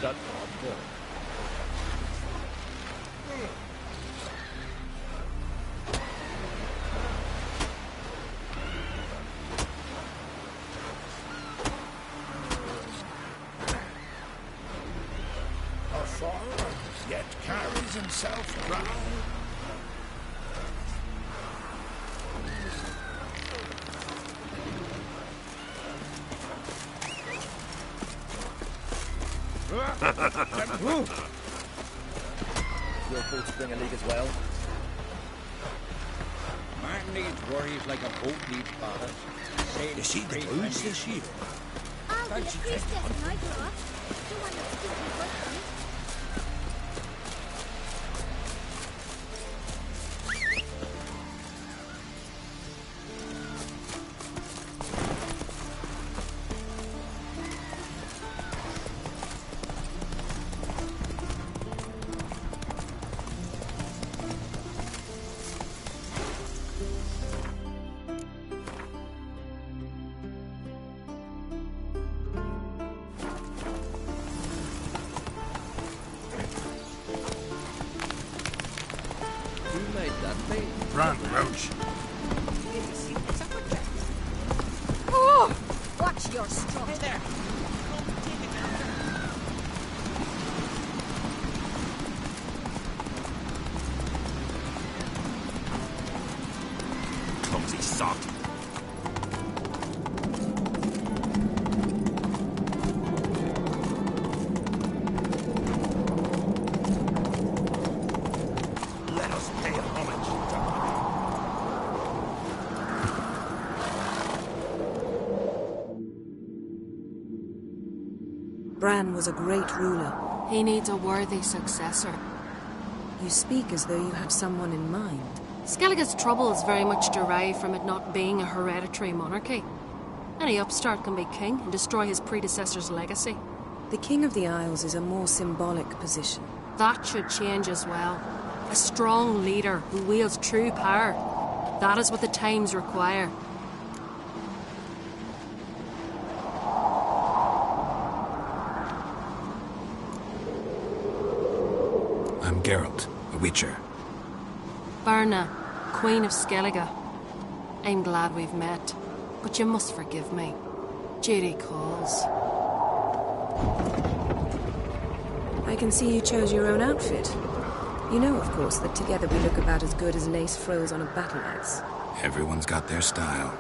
that awful. A follower, yet carries himself proud. Your boats bring a leak as well. Martin needs worries like a boat needs ballast. You see the boots this year? I'll be a priestess in my cloth. The one that's keeping good. Run, Roach. Oh! Watch your strut. Hey there. Clumsy sot. Let us pay homage. Bran was a great ruler. He needs a worthy successor. You speak as though you have someone in mind. Skellige's troubles very much derive from it not being a hereditary monarchy. Any upstart can be king and destroy his predecessor's legacy. The King of the Isles is a more symbolic position. That should change as well. A strong leader who wields true power. That is what the times require. I'm Geralt, a Witcher. Berna, Queen of Skellige. I'm glad we've met, but you must forgive me. Duty calls. I can see you chose your own outfit. You know, of course, that together we look about as good as lace froze on a battle axe. Everyone's got their style.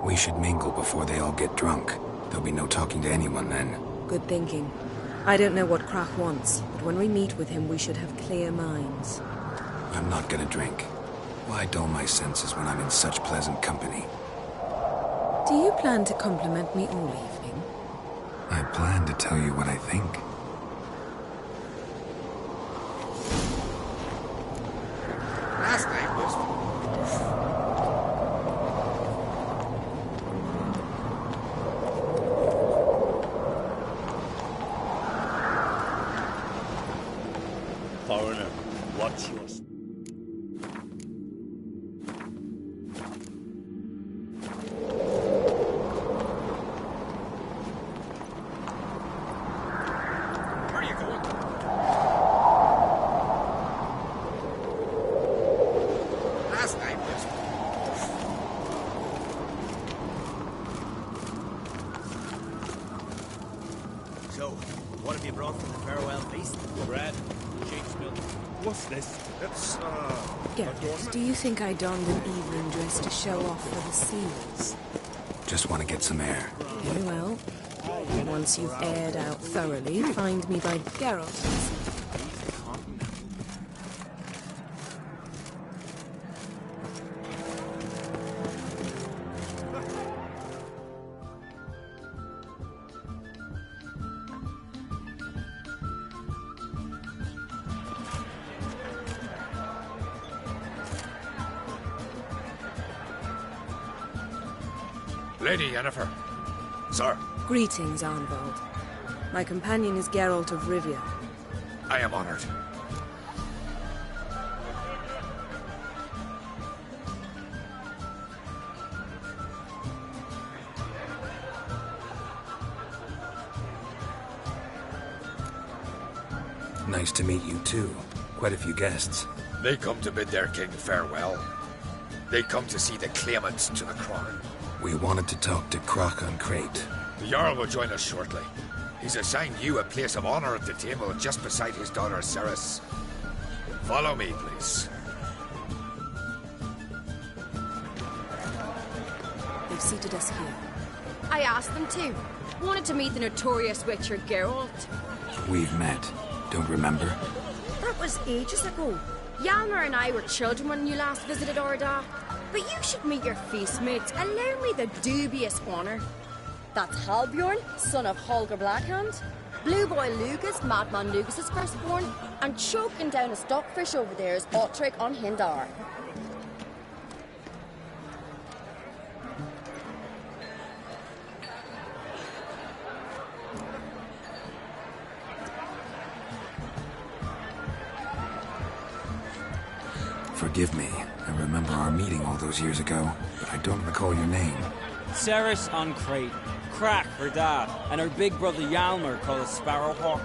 We should mingle before they all get drunk. There'll be no talking to anyone then. Good thinking. I don't know what Crach wants, but when we meet with him, we should have clear minds. I'm not gonna drink. Why dull my senses when I'm in such pleasant company? Do you plan to compliment me all evening? I plan to tell you what I think. Last night was... Foreigner, what's yours? Where are you going? Last night was... So, what have you brought from the farewell feast? Bread, sheep's milk. What's this? It's, Geralt, do you think I donned an evening dress to show off for the seals? Just want to get some air. Very well. Once you've aired out thoroughly, find me by Geralt. Lady Yennefer. Sir. Greetings, Arnvald. My companion is Geralt of Rivia. I am honored. Nice to meet you, too. Quite a few guests. They come to bid their king farewell. They come to see the claimants to the crown. We wanted to talk to Croc on Crate. The Jarl will join us shortly. He's assigned you a place of honor at the table just beside his daughter Ceres. Follow me, please. They've seated us here. I asked them to. Wanted to meet the notorious witcher Geralt. We've met. Don't remember? That was ages ago. Hjalmar and I were children when you last visited Orda. But you should meet your feast mates. Allow me the dubious honour. That's Halbjorn, son of Holger Blackhand. Blue Boy Lugas, Madman Lugas' firstborn. And choking down a stockfish over there is Otric on Hindar. Forgive me. I remember our meeting all those years ago, but I don't recall your name. Ceres on Crate. Crack, her dad, and her big brother Hjalmar called a Sparrowhawk.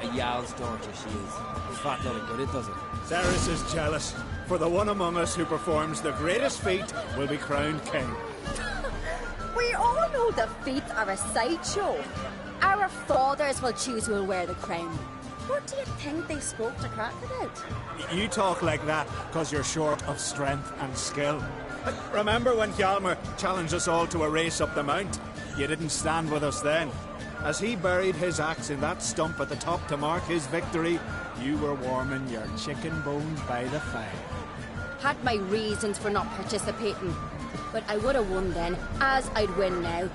A Jarl's daughter she is. Fat lot of good it does it. Ceres is jealous, for the one among us who performs the greatest feat will be crowned king. We all know the feats are a sideshow. Our fathers will choose who will wear the crown. What do you think they spoke to Crack about? You talk like that because you're short of strength and skill. Remember when Hjalmar challenged us all to a race up the mount? You didn't stand with us then. As he buried his axe in that stump at the top to mark his victory, you were warming your chicken bones by the fire. Had my reasons for not participating. But I would have won then, as I'd win now.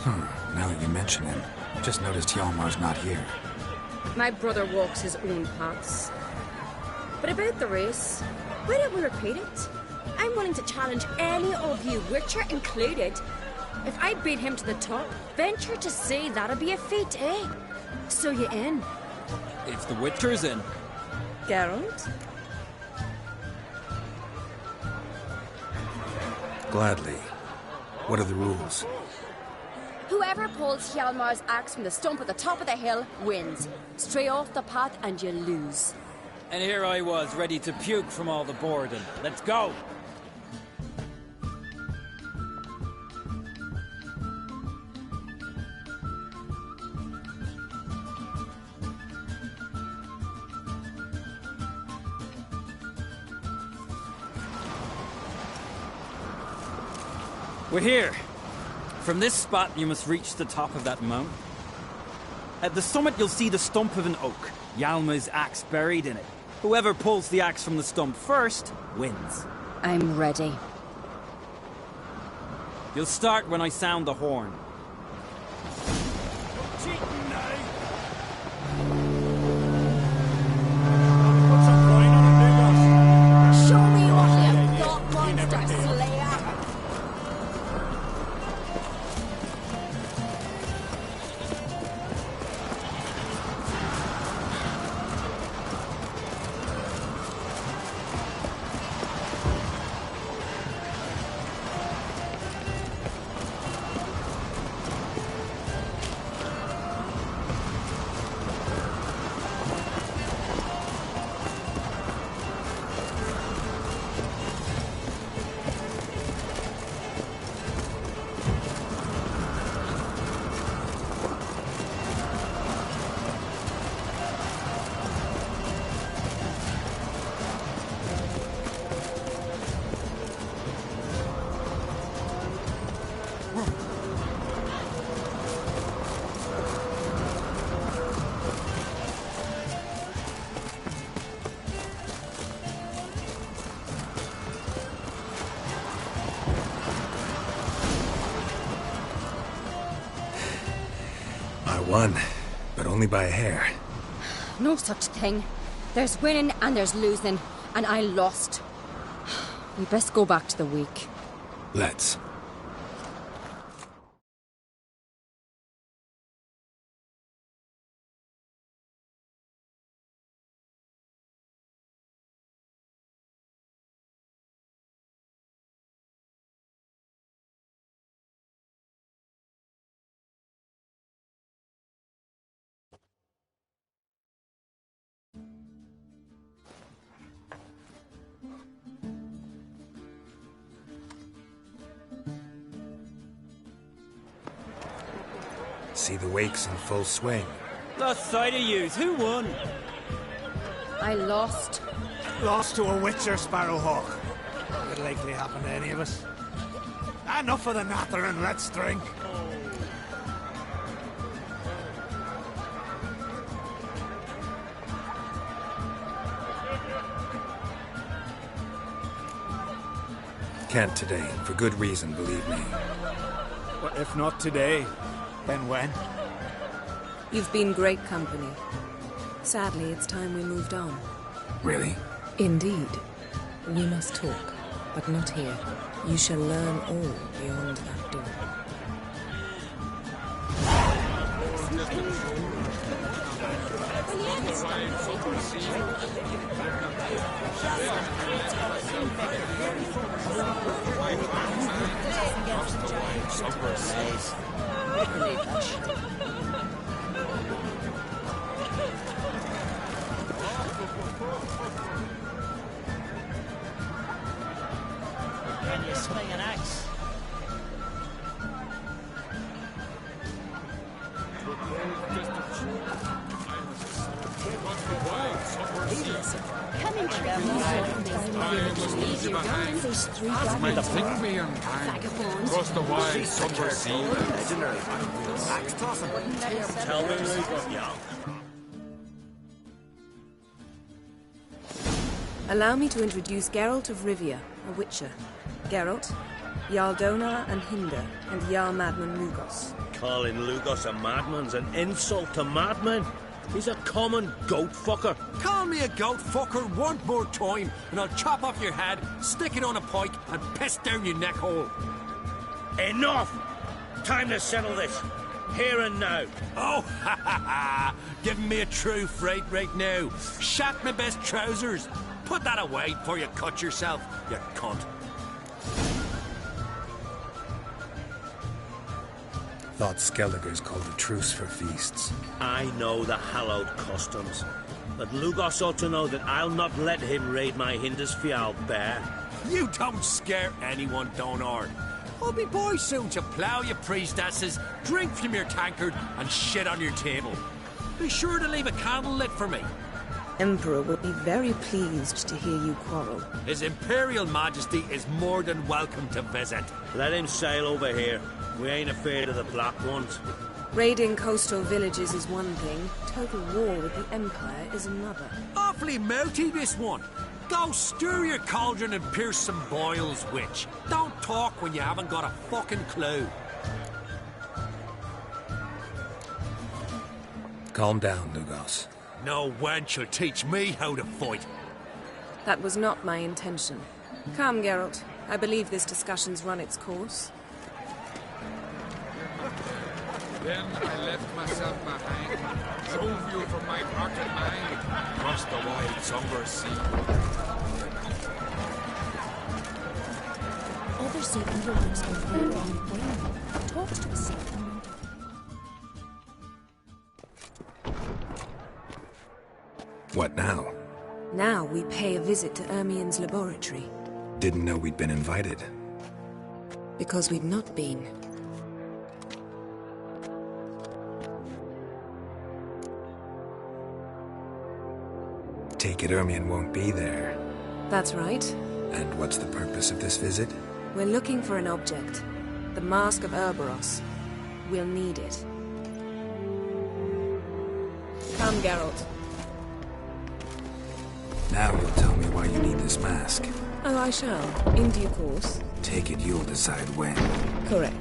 Now that you mention him, just noticed Hjalmar's not here. My brother walks his own paths. But about the race, why don't we repeat it? I'm willing to challenge any of you, Witcher included. If I beat him to the top, venture to say that'd be a feat, eh? So you in? If the Witcher's in. Geralt? Gladly. What are the rules? Whoever pulls Hjalmar's axe from the stump at the top of the hill wins. Stray off the path and you lose. And here I was, ready to puke from all the boredom. Let's go! We're here. From this spot, you must reach the top of that mountain. At the summit, you'll see the stump of an oak. Hjalmar's axe buried in it. Whoever pulls the axe from the stump first wins. I'm ready. You'll start when I sound the horn. Show me what you've got, monster slayer! Won, but only by a hair. No such thing. There's winning and there's losing, and I lost. We best go back to the week. Let's. See the wakes in full swing. Lost sight of yous. Who won? I lost. Lost to a witcher, Sparrowhawk. Could likely happen to any of us. Enough of the natter and let's drink. Can't today, for good reason, believe me. But if not today, then when? You've been great company. Sadly, it's time we moved on. Really? Indeed. We must talk, but not here. You shall learn all beyond that door. Can you swing an axe? Come and trick me from this village. You're going these three vagabonds. Cross the wide, somber sea. Axe tossing. Tell me what you Allow me to introduce Geralt of Rivia, a witcher. Geralt, Jarl Donar and Hinder, and Jarl Madman Lugos. Calling Lugos a madman's an insult to madmen. He's a common goat fucker. Call me a goat fucker one more time, and I'll chop off your head, stick it on a pike, and piss down your neck hole. Enough! Time to settle this. Here and now. Oh, ha ha ha! Giving me a true fright right now. Shat my best trousers. Put that away before you cut yourself, you cunt. Thought Skelliger's called a truce for feasts. I know the hallowed customs, but Lugos ought to know that I'll not let him raid my Hindisfial bear. You don't scare anyone, Donar. I'll be boy soon to plough your priestesses, drink from your tankard, and shit on your table. Be sure to leave a candle lit for me. Emperor will be very pleased to hear you quarrel. His Imperial Majesty is more than welcome to visit. Let him sail over here. We ain't afraid of the Black Ones. Raiding coastal villages is one thing. Total war with the Empire is another. Awfully mouthy, this one. Go stir your cauldron and pierce some boils, witch. Don't talk when you haven't got a fucking clue. Calm down, Lugos. No wench will teach me how to fight. That was not my intention. Come, Geralt. I believe this discussion's run its course. Then I left myself behind, drove you from my heart and mind, across the wide, somber sea. Other Satan rulers are rare on wing. Talks to a Satan. What now? Now we pay a visit to Ermien's laboratory. Didn't know we'd been invited. Because we'd not been. Take it Ermien won't be there. That's right. And what's the purpose of this visit? We're looking for an object. The Mask of Urboros. We'll need it. Come, Geralt. Now you'll tell me why you need this mask. Oh, I shall. In due course. Take it you'll decide when. Correct.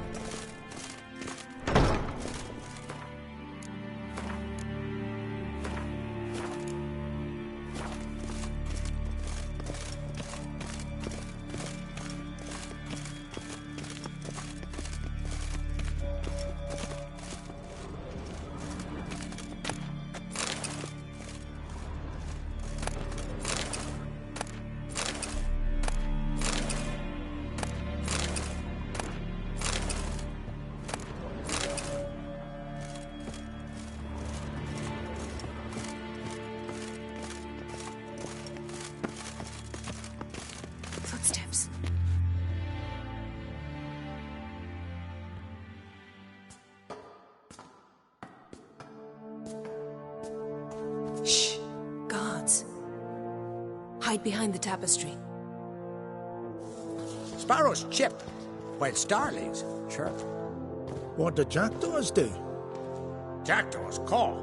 Hide behind the tapestry. Sparrows chip, while starlings chirp. What do jackdaws do? Jackdaws caw.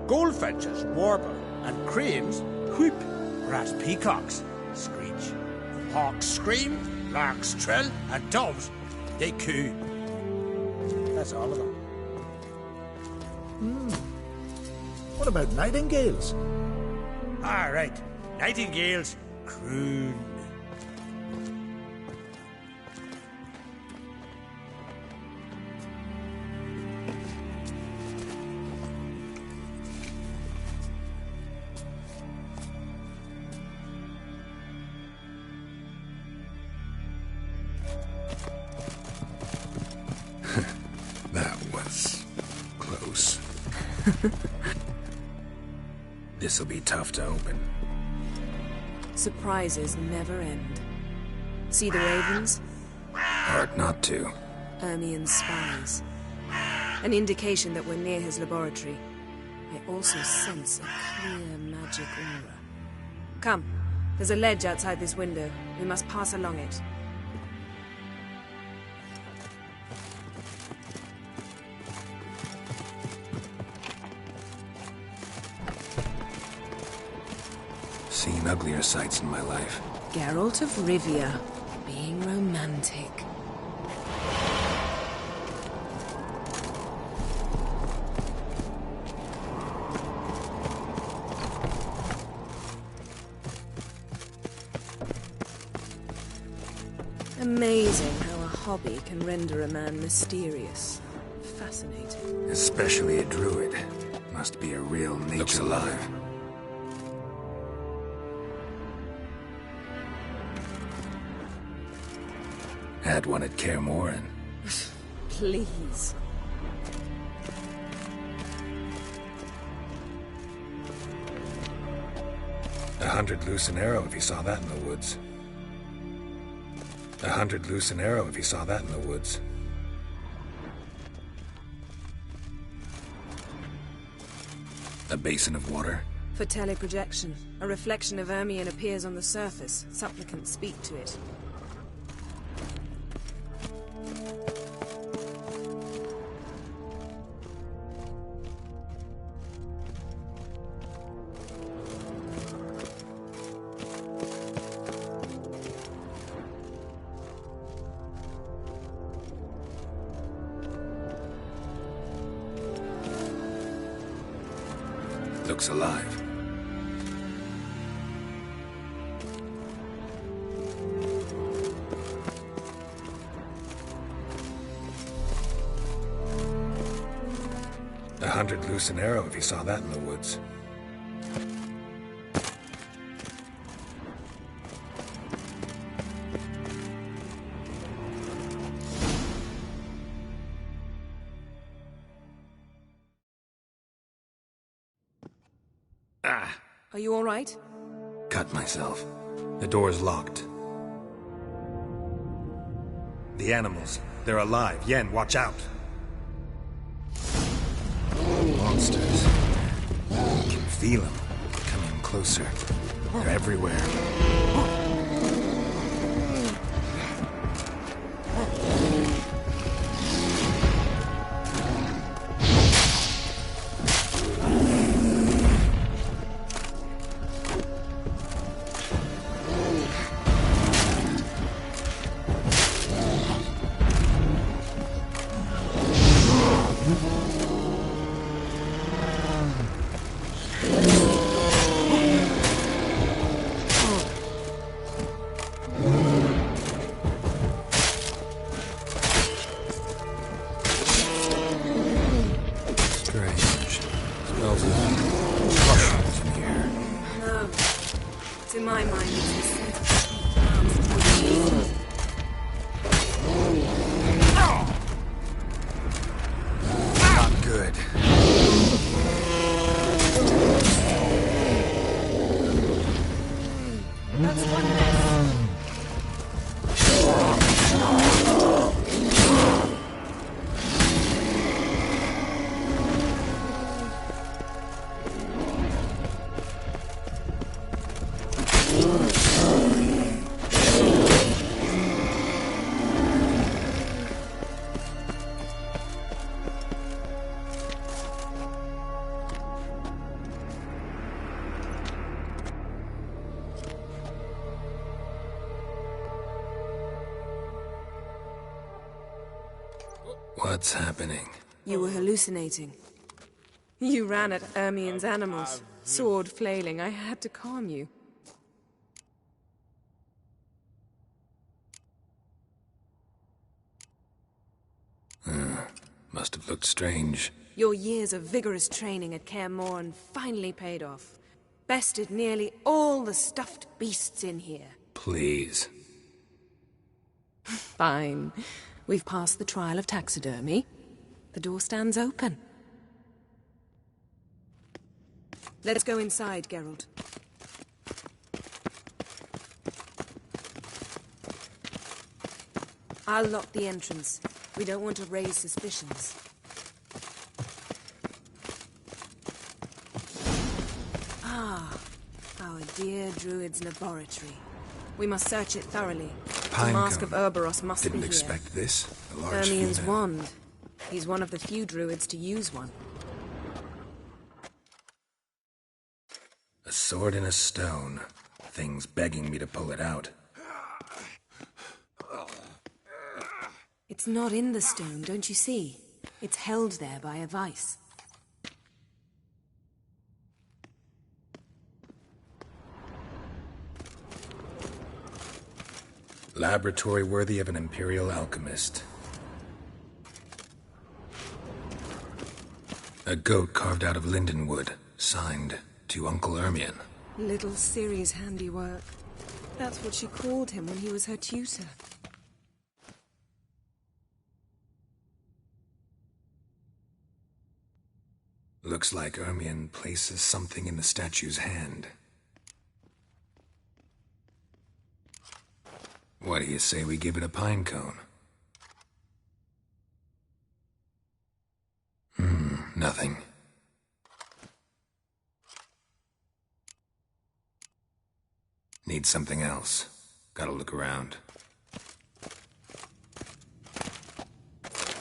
Goldfinches warble, and cranes whoop, whereas peacocks screech. Hawks scream, larks trill, and doves, they coo. That's all of them. What about nightingales? Ah, right. Nightingales croon. That was close. This'll be tough to open. Surprises never end. See the ravens? Hard not to. Ermien's spies. An indication that we're near his laboratory. I also sense a clear magic aura. Come, there's a ledge outside this window. We must pass along it. Seen uglier sights in my life. Geralt of Rivia, being romantic. Amazing how a hobby can render a man mysterious. Fascinating. Especially a druid. Must be a real nature. Looks alive. Had one at Kaer Morhen. Please. $100 loose an arrow if he saw that in the woods. $100 loose an arrow if he saw that in the woods. A basin of water. For teleprojection, a reflection of Ermien appears on the surface. Supplicants speak to it. Looks alive. $100 loose an arrow if he saw that in the woods. Are you all right? Cut myself. The door's locked. The animals. They're alive. Yen, watch out. Monsters. You can feel them. Coming closer. They're everywhere. What's happening? You were hallucinating. You ran at Ermien's animals, sword flailing. I had to calm you. Must have looked strange. Your years of vigorous training at Kaer Morhen finally paid off. Bested nearly all the stuffed beasts in here. Please. Fine. We've passed the trial of taxidermy. The door stands open. Let's go inside, Geralt. I'll lock the entrance. We don't want to raise suspicions. Ah, our dear Druid's laboratory. We must search it thoroughly. The Mask of Urboros must be here. Didn't expect this. A large Ermien's female. wand. He's one of the few Druids to use one. A sword in a stone. Thing's begging me to pull it out. It's not in the stone, don't you see? It's held there by a vice. Laboratory worthy of an Imperial alchemist. A goat carved out of lindenwood, signed to Uncle Ermien. Little Ciri's handiwork. That's what she called him when he was her tutor. Looks like Ermien places something in the statue's hand. What do you say we give it a pine cone? Nothing. Need something else. Gotta look around.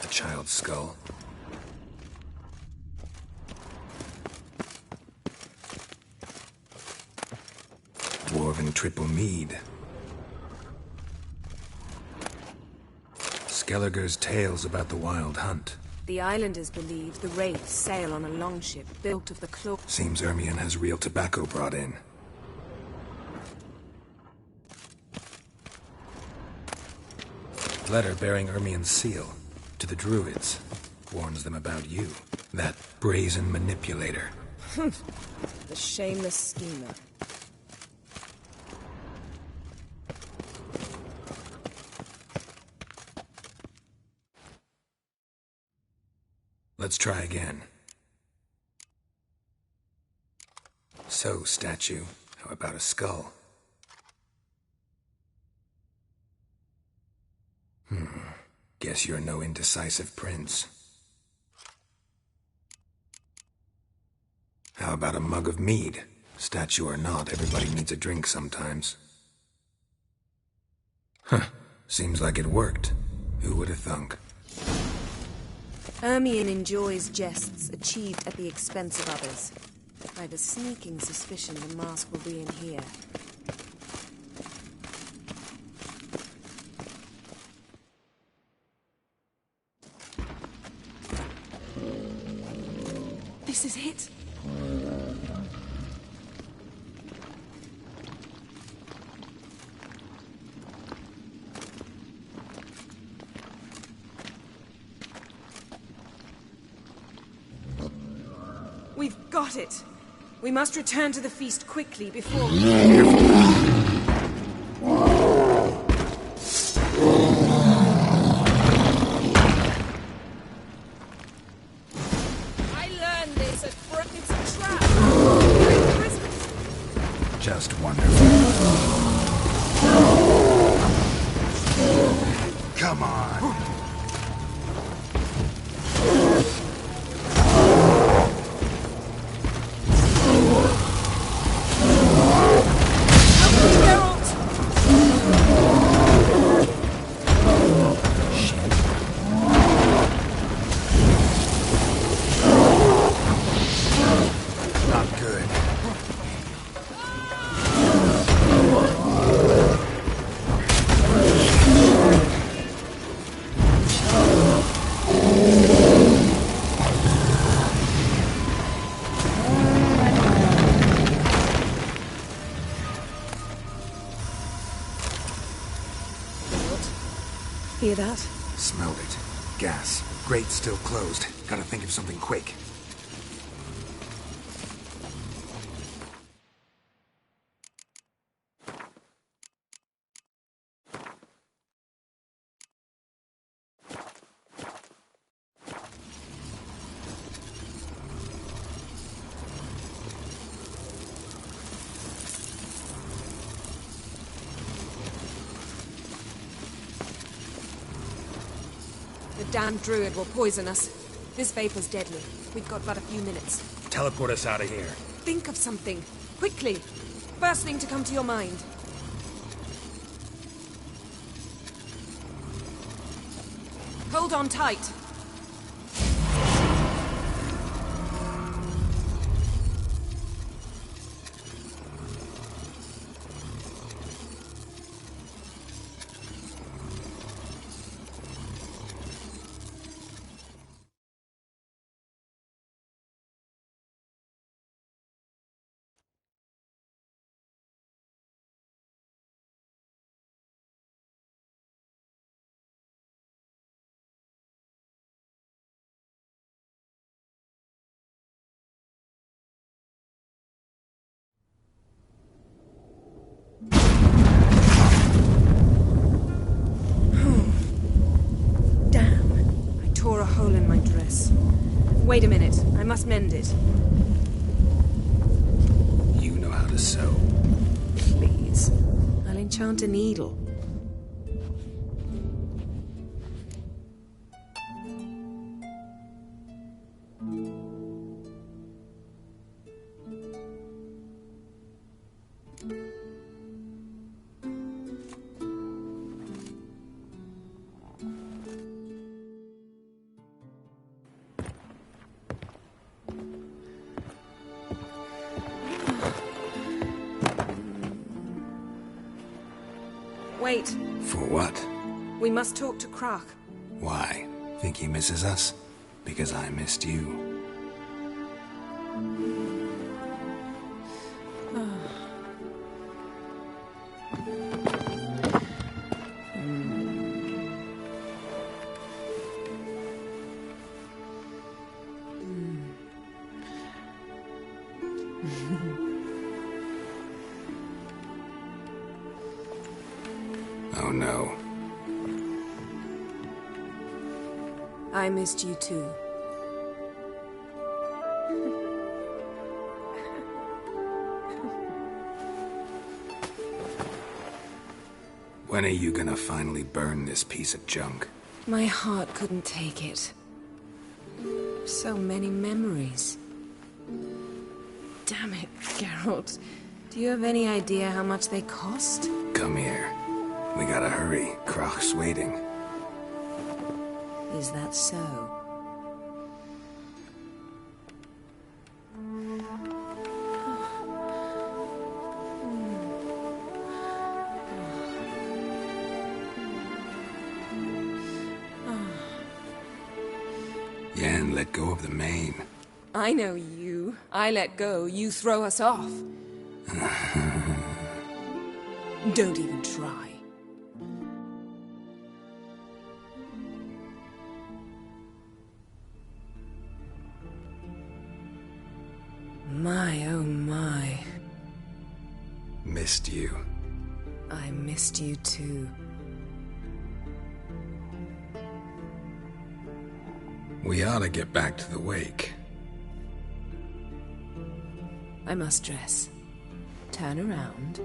A child's skull. Dwarven triple mead. Skelliger's tales about the wild hunt. The islanders believe the Wraiths sail on a longship built of the claw. Seems Ermien has real tobacco brought in. Letter bearing Ermien's seal to the Druids. Warns them about you. That brazen manipulator. The shameless schemer. Let's try again. So, statue, how about a skull? Guess you're no indecisive prince. How about a mug of mead? Statue or not, everybody needs a drink sometimes. Seems like it worked. Who would have thunk? Ermien enjoys jests achieved at the expense of others. I've a sneaking suspicion the mask will be in here. This is it. We've got it. We must return to the feast quickly before I learned this at It's a trap. Just wonderful. Come on. Hear that? Smelled it. Gas. Grate still closed. Gotta think of something quick. The damned druid will poison us. This vapor's deadly. We've got but a few minutes. Teleport us out of here. Think of something. Quickly. First thing to come to your mind. Hold on tight. Tore a hole in my dress. Wait a minute, I must mend it. You know how to sew. Please. I'll enchant a needle. Wait. For what? We must talk to Krak. Why? Think he misses us? Because I missed you. Oh no. I missed you too. When are you gonna finally burn this piece of junk? My heart couldn't take it. So many memories. Damn it, Geralt. Do you have any idea how much they cost? Come here. We gotta hurry. Krach's waiting. Is that so? Yen, let go of the mane. I know you. I let go, you throw us off. Don't even try. My, oh my. Missed you. I missed you too. We ought to get back to the wake. I must dress. Turn around.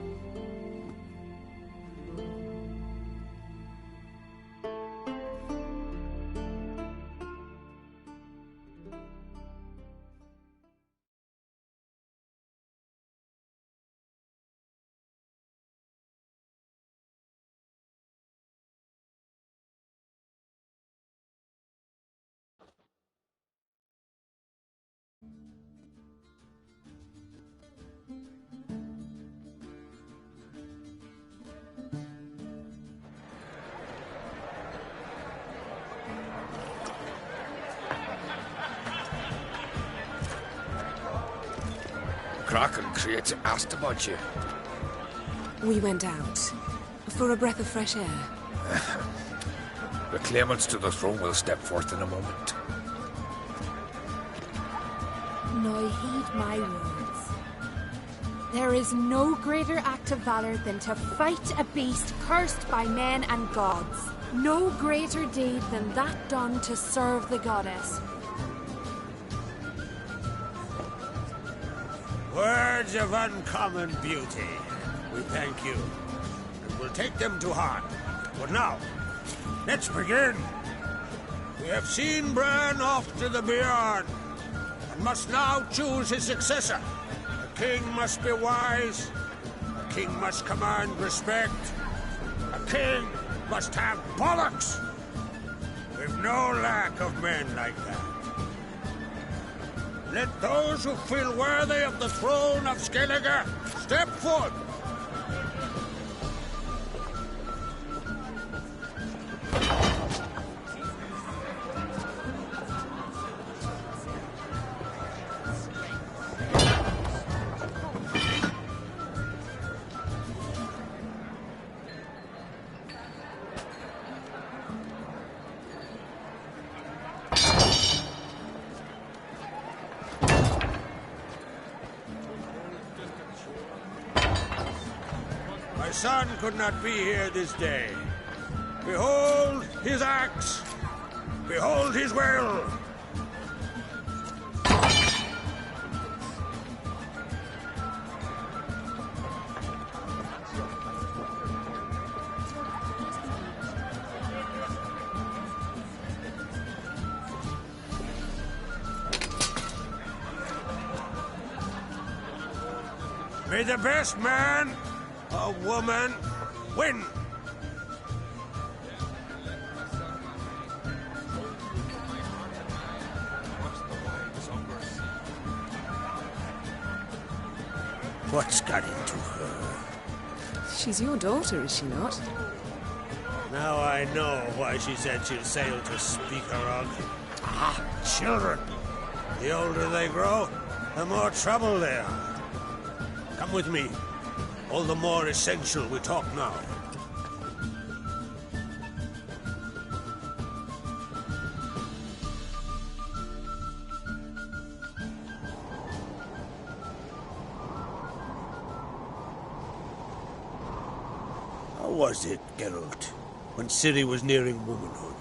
Kraken creates asked about you. We went out. For a breath of fresh air. The claimants to the throne will step forth in a moment. Now heed my words. There is no greater act of valor than to fight a beast cursed by men and gods. No greater deed than that done to serve the goddess. Words of uncommon beauty. We thank you, and we'll take them to heart. But now, let's begin. We have seen Bran off to the Beyond, and must now choose his successor. A king must be wise. A king must command respect. A king must have bollocks. We've no lack of men like that. Let those who feel worthy of the throne of Skellige step forth. My son could not be here this day. Behold his axe. Behold his will. May the best man or woman win. What's got into her? She's your daughter, is she not? Now I know why she said she'll sail to Speakerog. Ah, children. The older they grow, the more trouble they are. Come with me. All the more essential we talk now. How was it, Geralt, when Ciri was nearing womanhood?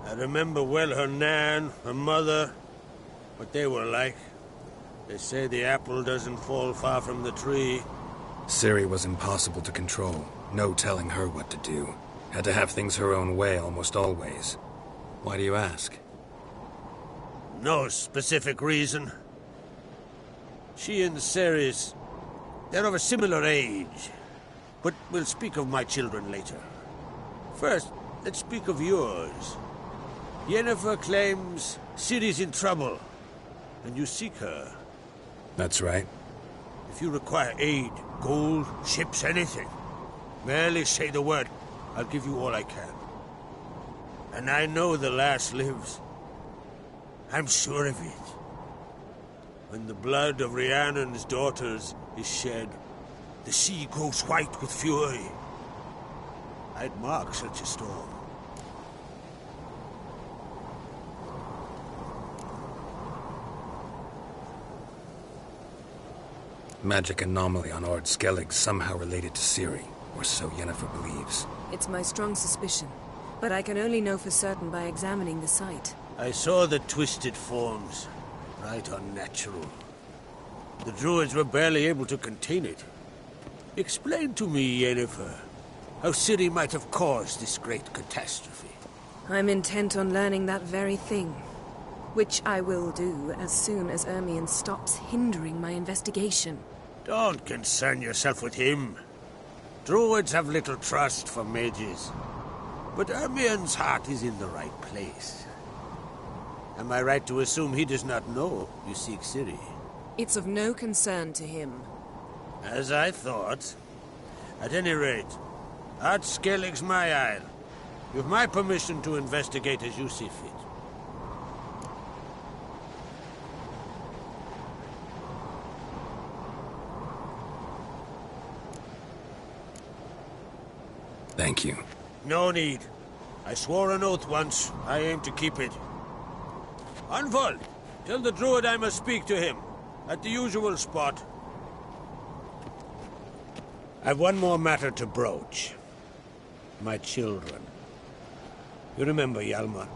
I remember well her nan, her mother, what they were like. They say the apple doesn't fall far from the tree. Ciri was impossible to control. No telling her what to do. Had to have things her own way almost always. Why do you ask? No specific reason. She and Ceres, they're of a similar age. But we'll speak of my children later. First, let's speak of yours. Yennefer claims Ciri's in trouble, and you seek her. That's right. If you require aid, gold, ships, anything, merely say the word. I'll give you all I can. And I know the lass lives. I'm sure of it. When the blood of Rhiannon's daughters is shed, the sea grows white with fury. I'd mark such a storm. Magic anomaly on Ord Skellig somehow related to Ciri, or so Yennefer believes. It's my strong suspicion, but I can only know for certain by examining the site. I saw the twisted forms. Right unnatural. The druids were barely able to contain it. Explain to me, Yennefer, how Ciri might have caused this great catastrophe. I'm intent on learning that very thing, which I will do as soon as Ermion stops hindering my investigation. Don't concern yourself with him. Druids have little trust for mages. But Ermion's heart is in the right place. Am I right to assume he does not know you seek Ciri? It's of no concern to him. As I thought. At any rate, Ard Skellig's my isle. You've my permission to investigate as you see fit. Thank you. No need. I swore an oath once. I aim to keep it. Anvald, tell the druid I must speak to him. At the usual spot. I've one more matter to broach. My children. You remember Hjalmar?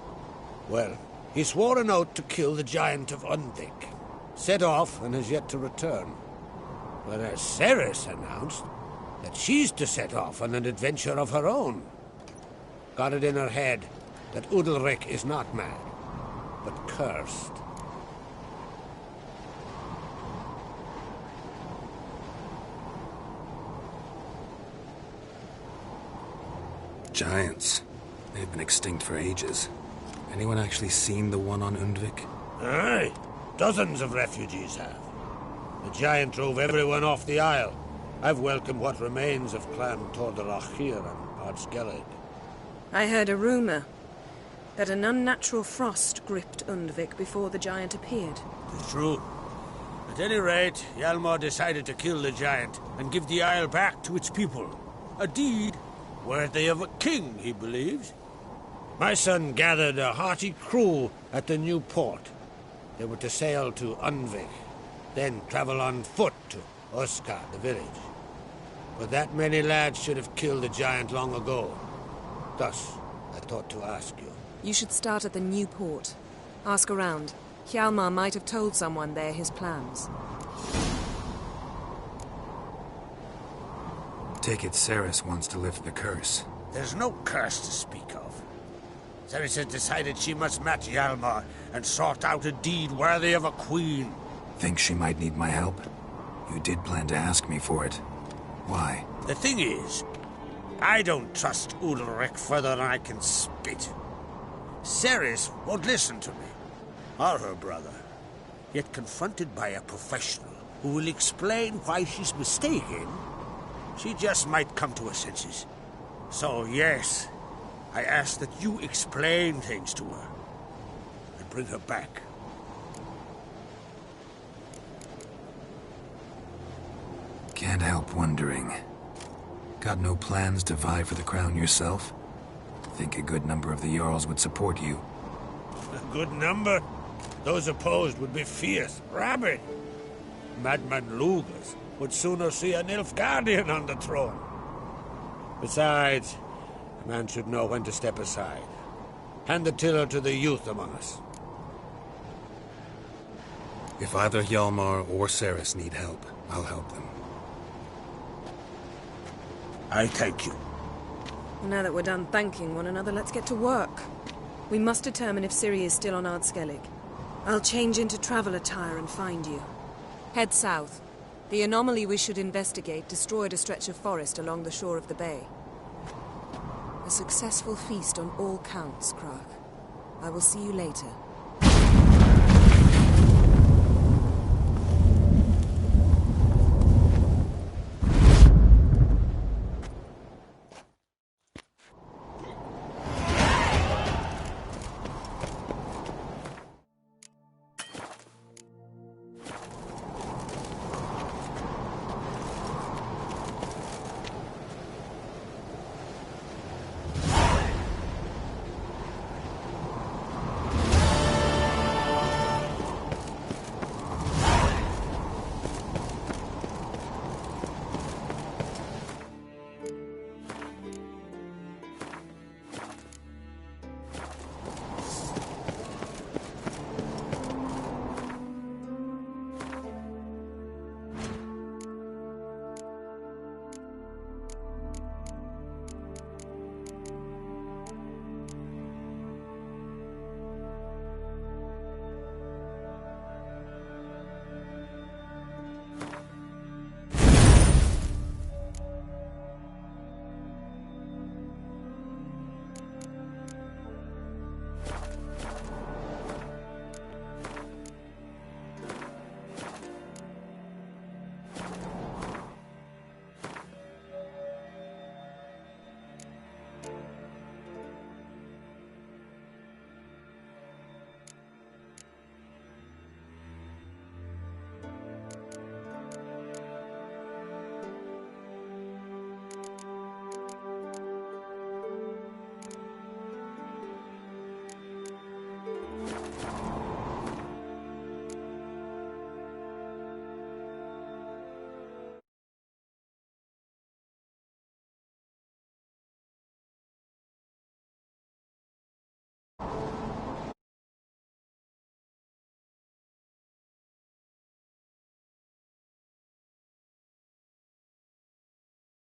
Well, he swore an oath to kill the Giant of Undvik. Set off and has yet to return. Whereas Ceres announced that she's to set off on an adventure of her own. Got it in her head that Udalric is not mad, but cursed. Giants. They've been extinct for ages. Anyone actually seen the one on Undvik? Aye. Dozens of refugees have. The giant drove everyone off the isle. I've welcomed what remains of Clan Tordarachir and Ardskellig. I heard a rumor that an unnatural frost gripped Undvik before the giant appeared. It's true. At any rate, Hjalmar decided to kill the giant and give the isle back to its people. A deed worthy of a king, he believes. My son gathered a hearty crew at the new port. They were to sail to Undvik, then travel on foot to Oskar, the village. But that many lads should have killed the giant long ago. Thus, I thought to ask you. You should start at the new port. Ask around. Hjalmar might have told someone there his plans. Take it Ceres wants to lift the curse. There's no curse to speak of. Ceres has decided she must match Hjalmar and sort out a deed worthy of a queen. Think she might need my help? You did plan to ask me for it. Why? The thing is, I don't trust Udalric further than I can spit. Ceres won't listen to me, or her brother. Yet confronted by a professional who will explain why she's mistaken, she just might come to her senses. So, yes, I ask that you explain things to her and bring her back. Can't help wondering. Got no plans to vie for the crown yourself? Think a good number of the Jarls would support you. A good number? Those opposed would be fierce, rabid. Madman Lugas would sooner see a Nilfgaardian on the throne. Besides, a man should know when to step aside. Hand the tiller to the youth among us. If either Hjalmar or Ceres need help, I'll help them. I thank you. Now that we're done thanking one another, let's get to work. We must determine if Ciri is still on Ardskellig. I'll change into travel attire and find you. Head south. The anomaly we should investigate destroyed a stretch of forest along the shore of the bay. A successful feast on all counts, Krark. I will see you later.